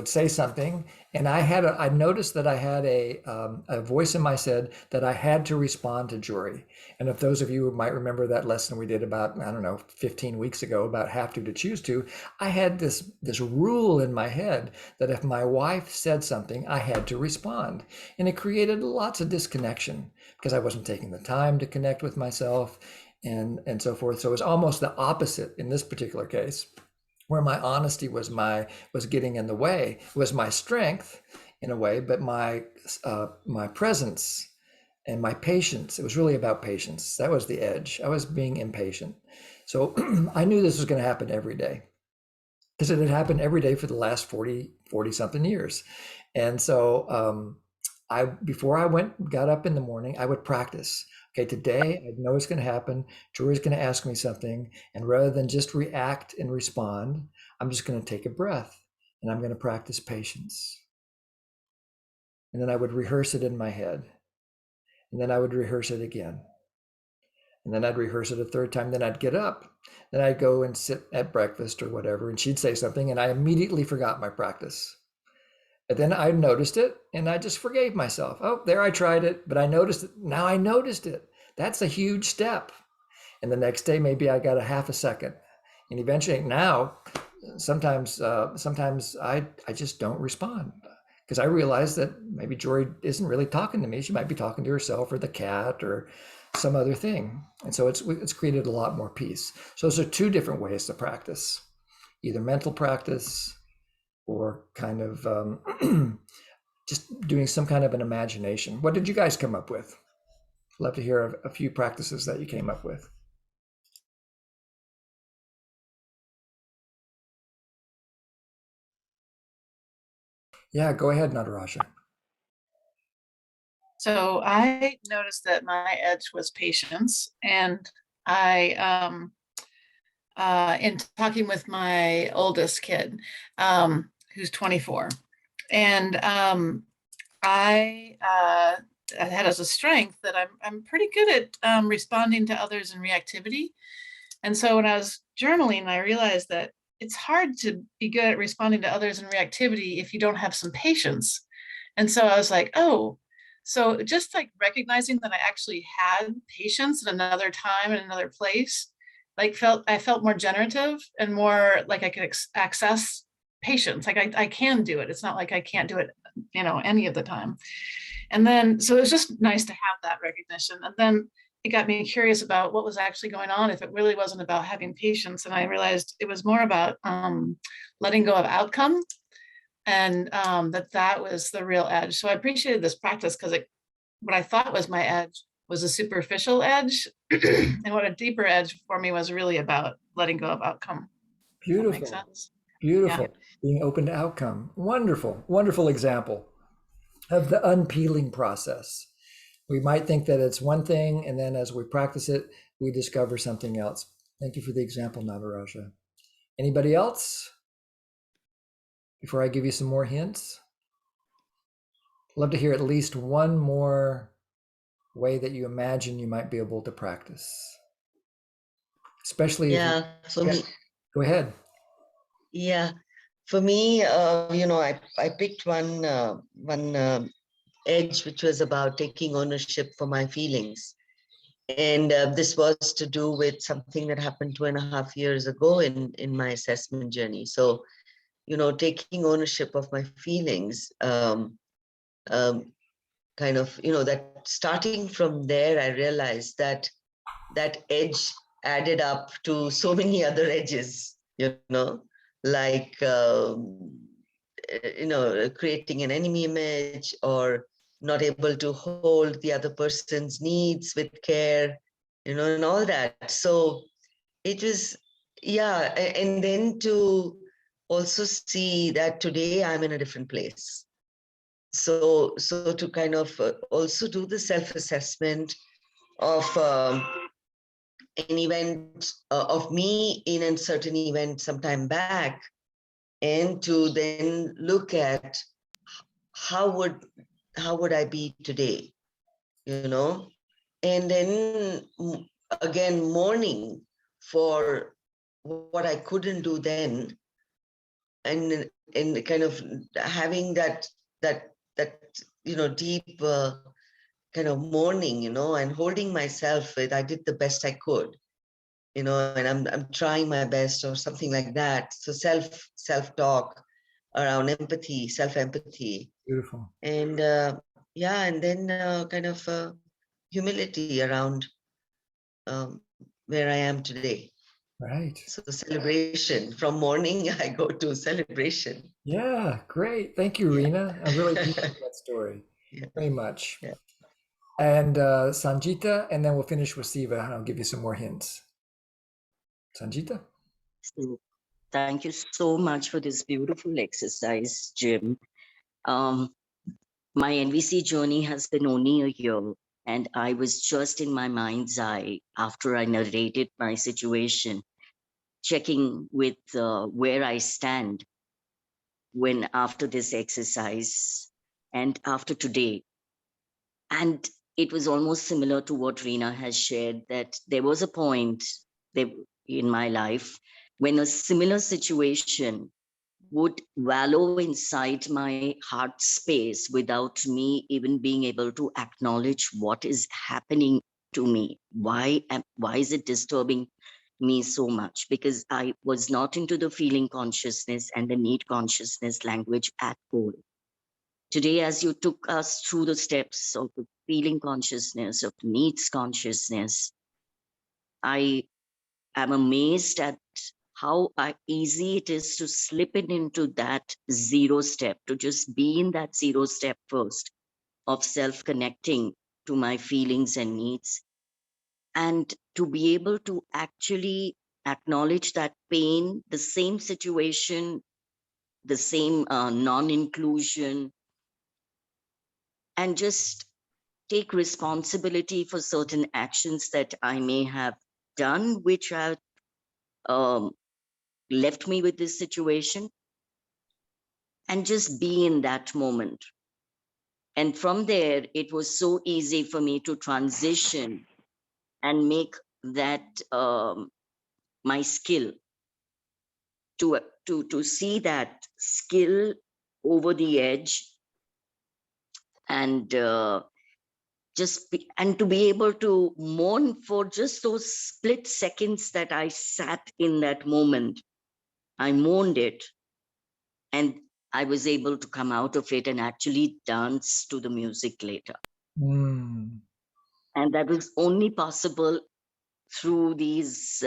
say something, and I noticed that I had a voice in my head that I had to respond to Jory. And if those of you might remember that lesson we did about, I don't know, 15 weeks ago about have to choose to, I had this rule in my head that if my wife said something, I had to respond. And it created lots of disconnection because I wasn't taking the time to connect with myself and so forth. So it was almost the opposite in this particular case, where my honesty was getting in the way, was my strength in a way, but my presence and my patience, it was really about patience. That was the edge. I was being impatient. So I knew this was going to happen every day because it had happened every day for the last 40 something years. And so before I got up in the morning, I would practice. Okay, today I know it's going to happen. Jory's going to ask me something. And rather than just react and respond, I'm just going to take a breath and I'm going to practice patience. And then I would rehearse it in my head. And then I would rehearse it again. And then I'd rehearse it a third time. Then I'd get up. Then I'd go and sit at breakfast or whatever. And she'd say something and I immediately forgot my practice. But then I noticed it and I just forgave myself. Oh, there I tried it, but I noticed it. Now I noticed it. That's a huge step. And the next day, maybe I got a half a second. And eventually now, sometimes I just don't respond because I realize that maybe Jory isn't really talking to me. She might be talking to herself or the cat or some other thing. And so it's created a lot more peace. So those are two different ways to practice, either mental practice or kind of just doing some kind of an imagination. What did you guys come up with? Love to hear a few practices that you came up with. Yeah, go ahead, Nataraja. So I noticed that my edge was patience, and I in talking with my oldest kid, who's 24, and I had as a strength that I'm pretty good at responding to others in reactivity. And so when I was journaling, I realized that it's hard to be good at responding to others in reactivity if you don't have some patience. And so I was like, oh, so just like recognizing that I actually had patience at another time in another place, like I felt more generative and more like I could access patience. Like I can do it. It's not like I can't do it, any of the time. And then, so it was just nice to have that recognition. And then it got me curious about what was actually going on if it really wasn't about having patience. And I realized it was more about letting go of outcome, and that was the real edge. So I appreciated this practice because what I thought was my edge was a superficial edge. And what a deeper edge for me was really about letting go of outcome. Beautiful. That makes sense. Beautiful. Yeah. Being open to outcome. Wonderful. Wonderful example of the unpeeling process. We might think that it's one thing, and then as we practice it, we discover something else. Thank you for the example, Nataraja. Anybody else? Before I give you some more hints? Love to hear at least one more way that you imagine you might be able to practice. Especially if for me. Go ahead. Yeah, for me, I picked one edge, which was about taking ownership for my feelings. And this was to do with something that happened 2.5 years ago in my assessment journey. So, taking ownership of my feelings, kind of, that starting from there, I realized that edge added up to so many other edges, like, creating an enemy image or not able to hold the other person's needs with care, and all that. So it was, and then to also see that today I'm in a different place. So to kind of also do the self-assessment of an event of me in a certain event sometime back, and to then look at how would I be today, and then again mourning for what I couldn't do then, and kind of having that deep kind of mourning, and holding myself with, I did the best I could, and I'm trying my best, or something like that. So self-talk around empathy, self-empathy. Beautiful. And yeah, and then kind of humility around where I am today. Right. So celebration, from mourning, I go to celebration. Yeah, great. Thank you, Rena. I really appreciate that story very much. Yeah. And Sanjita, and then we'll finish with Siva, and I'll give you some more hints. Sanjita? So, thank you so much for this beautiful exercise, Jim. My NVC journey has been only a year, and I was just in my mind's eye after I narrated my situation, checking with where I stand when after this exercise and after today. And it was almost similar to what Reena has shared, that there was a point in my life when a similar situation would wallow inside my heart space without me even being able to acknowledge what is happening to me. Why is it disturbing me so much? Because I was not into the feeling consciousness and the need consciousness language at all. Today, as you took us through the steps of the feeling consciousness, of needs consciousness, I am amazed at how easy it is to slip it into that zero step, to just be in that zero step first of self-connecting to my feelings and needs, and to be able to actually acknowledge that pain, the same situation, the same non-inclusion, and just take responsibility for certain actions that I may have done, which have left me with this situation, and just be in that moment. And from there, it was so easy for me to transition and make that my skill, to see that skill over the edge, and to be able to mourn for just those split seconds that I sat in that moment. I mourned it, and I was able to come out of it and actually dance to the music later. Mm. And that was only possible through these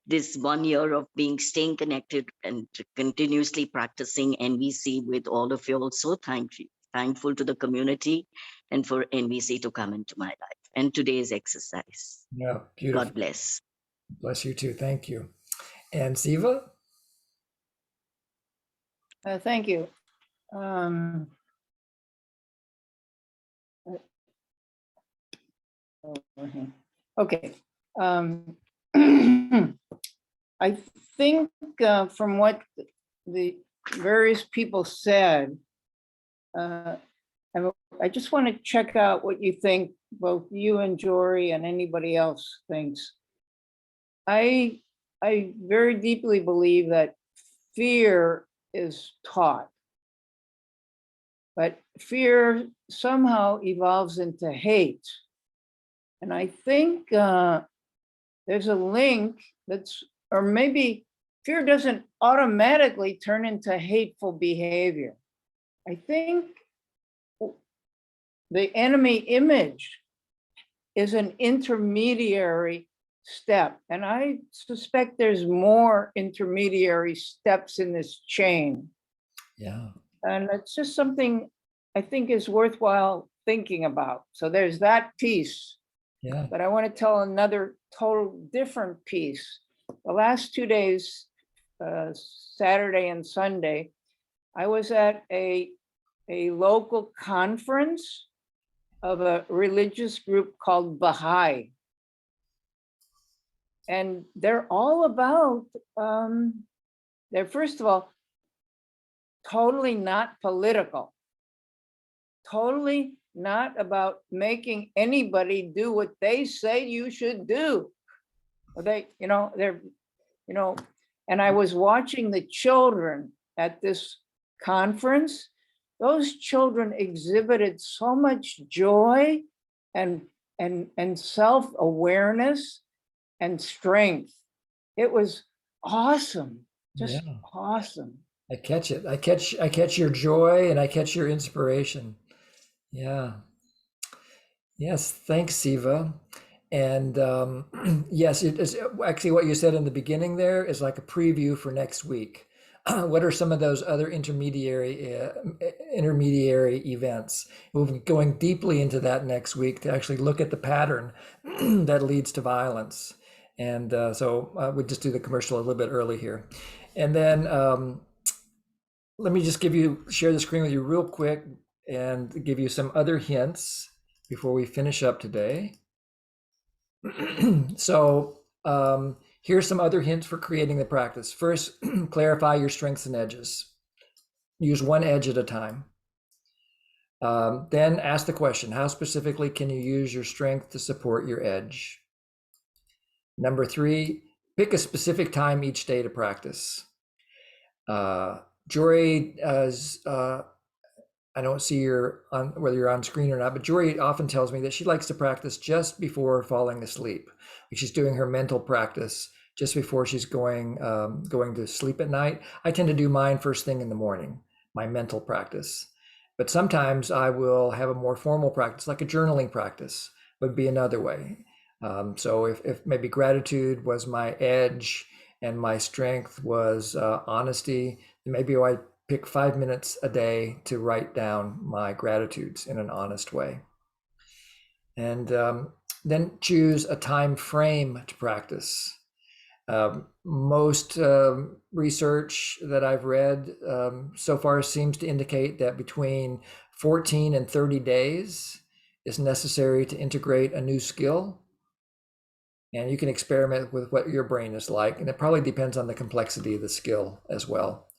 this 1 year of staying connected and continuously practicing NVC with all of you. Also thankful to the community and for NVC to come into my life and today's exercise. Yeah, beautiful. God bless. Bless you too. Thank you. And Siva? Thank you. Okay. I think from what the various people said, I just want to check out what you think, both you and Jory and anybody else thinks. I very deeply believe that fear is taught, but fear somehow evolves into hate. And I think there's a link or maybe fear doesn't automatically turn into hateful behavior. I think the enemy image is an intermediary step. And I suspect there's more intermediary steps in this chain. Yeah. And it's just something I think is worthwhile thinking about. So there's that piece. Yeah. But I want to tell another total different piece. The last 2 days, Saturday and Sunday, I was at a local conference of a religious group called Baha'i. And they're all about, they're first of all, totally not political, totally not about making anybody do what they say you should do. They, And I was watching the children at this conference. Those children exhibited so much joy and self-awareness and strength. It was awesome, just awesome. I catch it. I catch your joy and I catch your inspiration. Yeah. Yes. Thanks, Siva. And yes, it is actually what you said in the beginning there is like a preview for next week. What are some of those other intermediary events? We'll be going deeply into that next week to actually look at the pattern that leads to violence. And so we'll just do the commercial a little bit early here. And then let me just share the screen with you real quick and give you some other hints before we finish up today. So here's some other hints for creating the practice. First, clarify your strengths and edges. Use one edge at a time. Then ask the question, how specifically can you use your strength to support your edge? Number 3, pick a specific time each day to practice. Jory, I don't see whether you're on screen or not, but Jory often tells me that she likes to practice just before falling asleep. Like she's doing her mental practice just before she's going to sleep at night. I tend to do mine first thing in the morning, my mental practice. But sometimes I will have a more formal practice, like a journaling practice would be another way. So if maybe gratitude was my edge and my strength was honesty, then maybe I pick 5 minutes a day to write down my gratitudes in an honest way. And then choose a time frame to practice. Most research that I've read so far seems to indicate that between 14 and 30 days is necessary to integrate a new skill. And you can experiment with what your brain is like, and it probably depends on the complexity of the skill as well.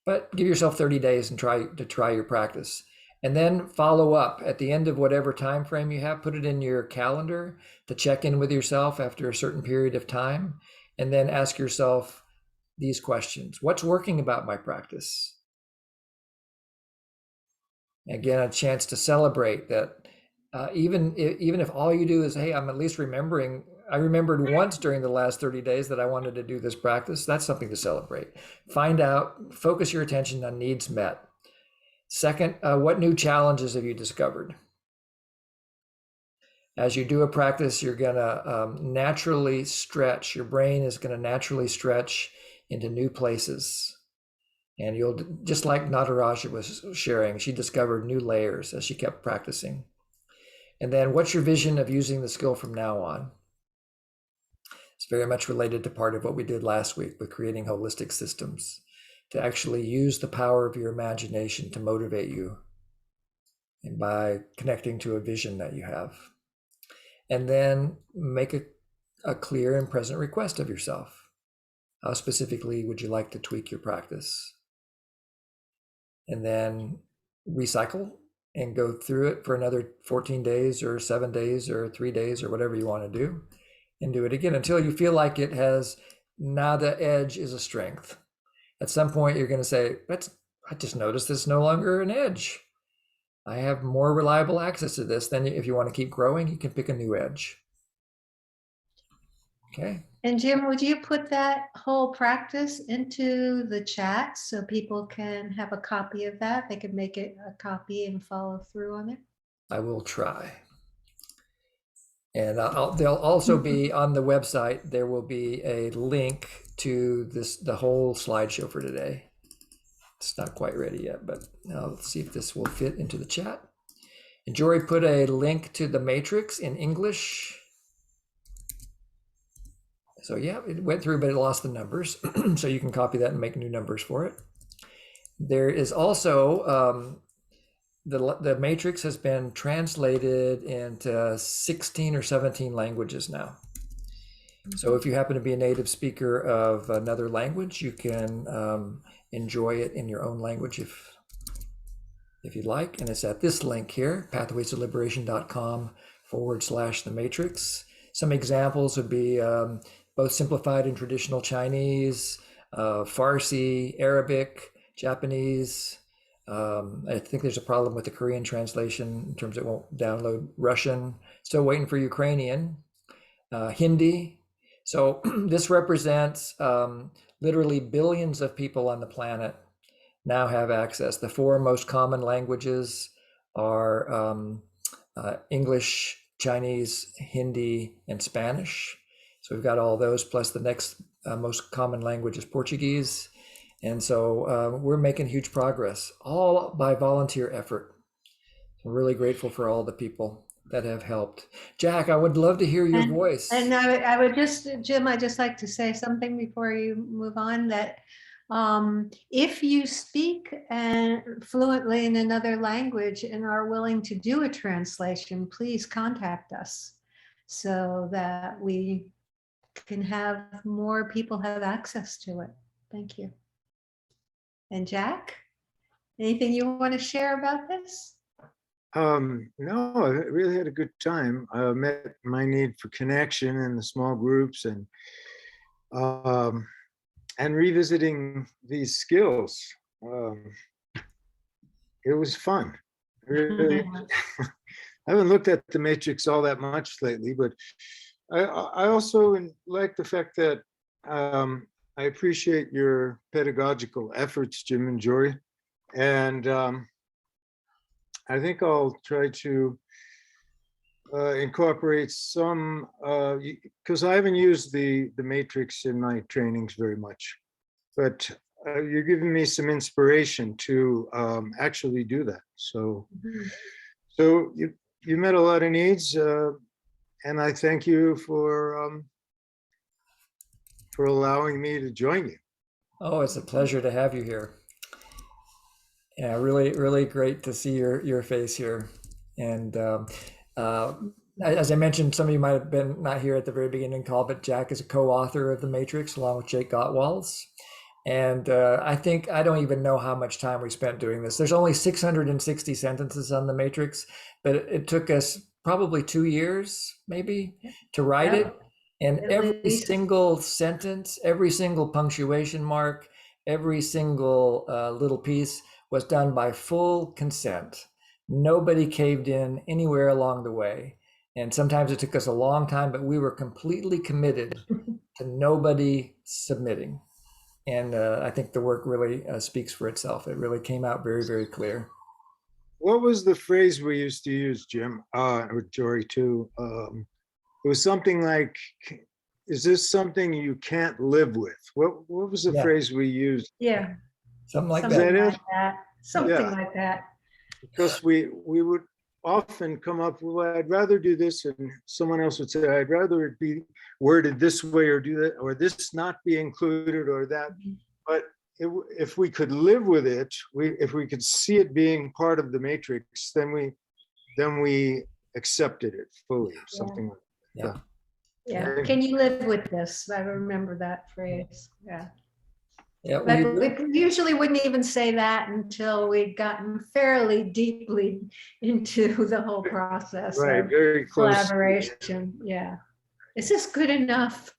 But give yourself 30 days and try your practice. And then follow up at the end of whatever time frame you have, put it in your calendar to check in with yourself after a certain period of time, and then ask yourself these questions. What's working about my practice? Again, a chance to celebrate that even if all you do is, hey, I'm at least remembering, I remembered once during the last 30 days that I wanted to do this practice, that's something to celebrate. Find out, focus your attention on needs met. Second, what new challenges have you discovered? As you do a practice, you're gonna naturally stretch, your brain is gonna naturally stretch into new places. And you'll, just like Nataraja was sharing, she discovered new layers as she kept practicing. And then what's your vision of using the skill from now on? It's very much related to part of what we did last week with creating holistic systems, to actually use the power of your imagination to motivate you, and by connecting to a vision that you have. And then make a clear and present request of yourself. How specifically would you like to tweak your practice? And then recycle and go through it for another 14 days or 7 days or 3 days or whatever you want to do, and do it again until you feel like it has, now the edge is a strength. At some point you're going to say, I just noticed this is no longer an edge. I have more reliable access to this. Then if you want to keep growing, you can pick a new edge. Okay. And Jim, would you put that whole practice into the chat so people can have a copy of that? They can make it a copy and follow through on it. I will try. And they'll also be on the website. There will be a link to the whole slideshow for today. It's not quite ready yet, but let's see if this will fit into the chat. And Jory put a link to the matrix in English. So yeah, it went through, but it lost the numbers. So you can copy that and make new numbers for it. There is also, the matrix has been translated into 16 or 17 languages now. So if you happen to be a native speaker of another language, you can enjoy it in your own language if you'd like. And it's at this link here, pathwaysdeliberation.com/the matrix. Some examples would be both simplified and traditional Chinese, Farsi, Arabic, Japanese. I think there's a problem with the Korean translation in terms of it won't download Russian. Still waiting for Ukrainian, Hindi. So this represents literally billions of people on the planet now have access. The four most common languages are English, Chinese, Hindi, and Spanish. So we've got all those, plus the next most common language is Portuguese. And so we're making huge progress, all by volunteer effort. I'm really grateful for all the people that have helped. Jack, I would love to hear your voice. And I would just, Jim, I'd just like to say something before you move on, that if you speak fluently in another language and are willing to do a translation, please contact us so that we can have more people have access to it. Thank you. And Jack, anything you want to share about this? No, I really had a good time. I met my need for connection in the small groups and revisiting these skills. It was fun. Really, I haven't looked at the matrix all that much lately, but I also like the fact that I appreciate your pedagogical efforts, Jim and Jory, and I think I'll try to incorporate some, because I haven't used the matrix in my trainings very much, but you're giving me some inspiration to actually do that. So, so you met a lot of needs, and I thank you for allowing me to join you. Oh, it's a pleasure to have you here. Yeah, really, really great to see your face here. And as I mentioned, some of you might have been not here at the very beginning call, but Jack is a co-author of The Matrix along with Jake Gottwalds. And I think, I don't even know how much time we spent doing this. There's only 660 sentences on The Matrix, but it took us probably 2 years, maybe, to write it. And every single sentence, every single punctuation mark, every single little piece was done by full consent. Nobody caved in anywhere along the way. And sometimes it took us a long time, but we were completely committed to nobody submitting. And I think the work really speaks for itself. It really came out very, very clear. What was the phrase we used to use, Jim, or Jory too? It was something like, is this something you can't live with? What was the phrase we used? Yeah. Something like Something that. like that. Something like that. Because we would often come up with, well, I'd rather do this, and someone else would say, I'd rather it be worded this way, or do that, or this not be included, or that. But if we could live with it, if we could see it being part of the matrix, then we accepted it fully, or something like that. Yeah. Can you live with this? I remember that phrase. Yeah. Yeah, but we usually wouldn't even say that until we'd gotten fairly deeply into the whole process. Right, very close. Collaboration. Yeah. Is this good enough?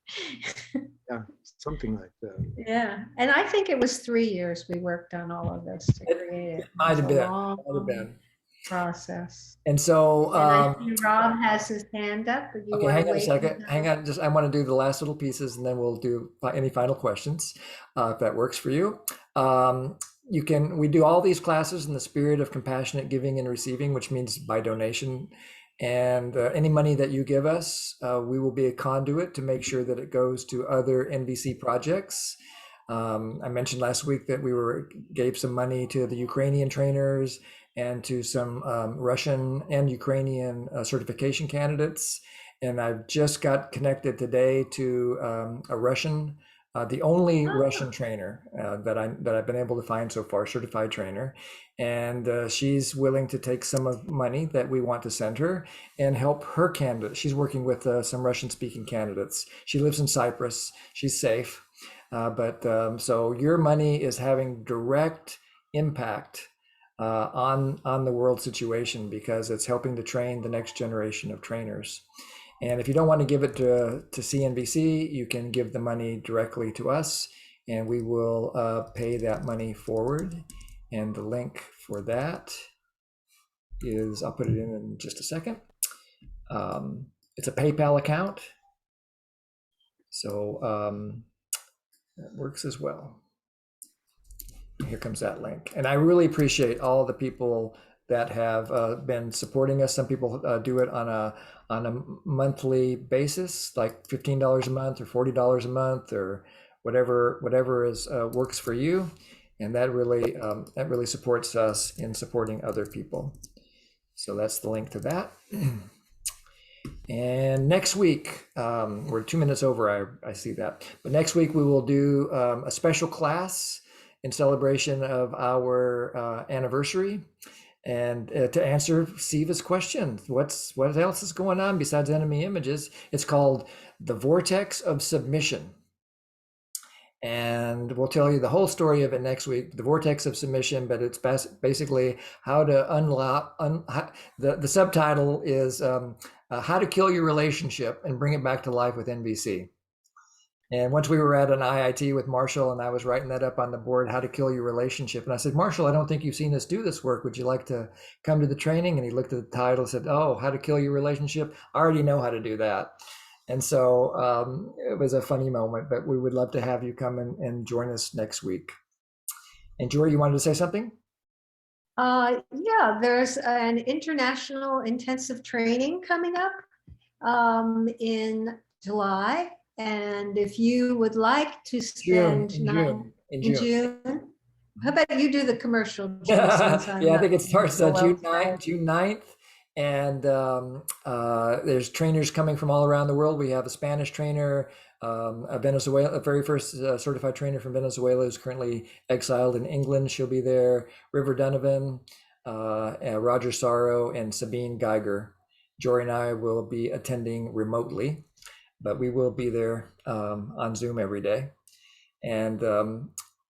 Yeah, something like that. Yeah. And I think it was 3 years we worked on all of this to create it. It might have been. Process. And so I see Rob has his hand up. Okay, hang on a second. Hang on. I want to do the last little pieces, and then we'll do any final questions, if that works for you. We do all these classes in the spirit of compassionate giving and receiving, which means by donation. And any money that you give us, we will be a conduit to make sure that it goes to other NVC projects. I mentioned last week that we gave some money to the Ukrainian trainers and to some Russian and Ukrainian certification candidates. And I've just got connected today to a Russian, the only Russian trainer that I've been able to find so far, certified trainer. And she's willing to take some of money that we want to send her and help her candidate. She's working with some Russian speaking candidates. She lives in Cyprus. She's safe. So your money is having direct impact on the world situation, because it's helping to train the next generation of trainers. And if you don't want to give it to CNBC, you can give the money directly to us, and we will pay that money forward. And the link for that is, I'll put it in just a second. It's a PayPal account, so that works as well. Here comes that link. And I really appreciate all the people that have been supporting us. Some people do it on a monthly basis, like $15 a month or $40 a month or whatever is works for you. And that really supports us in supporting other people. So that's the link to that. And next week, we're 2 minutes over, I see that. But next week we will do a special class in celebration of our anniversary, and to answer Siva's question, what else is going on besides enemy images? It's called the Vortex of Submission. And we'll tell you the whole story of it next week, the Vortex of Submission, but it's basically how to unlock, the subtitle is how to kill your relationship and bring it back to life with NVC. And once we were at an IIT with Marshall, and I was writing that up on the board, how to kill your relationship. And I said, Marshall, I don't think you've seen us do this work. Would you like to come to the training? And he looked at the title and said, oh, how to kill your relationship. I already know how to do that. And so it was a funny moment, but we would love to have you come and join us next week. And Jory, you wanted to say something? Yeah, there's an international intensive training coming up in July. And if you would like to spend in June, how about you do the commercial? Yeah, I think it starts June 9th. And there's trainers coming from all around the world. We have a Spanish trainer, a very first certified trainer from Venezuela who's currently exiled in England. She'll be there. River Donovan, Roger Sorrow, and Sabine Geiger. Jory and I will be attending remotely, but we will be there on Zoom every day. And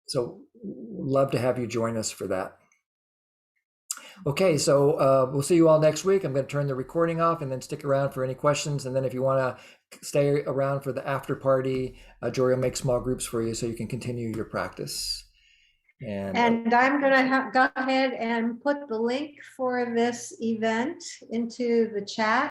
so love to have you join us for that. Okay, so we'll see you all next week. I'm going to turn the recording off and then stick around for any questions. And then if you want to stay around for the after party, Jory will make small groups for you so you can continue your practice. And I'm going to go ahead and put the link for this event into the chat.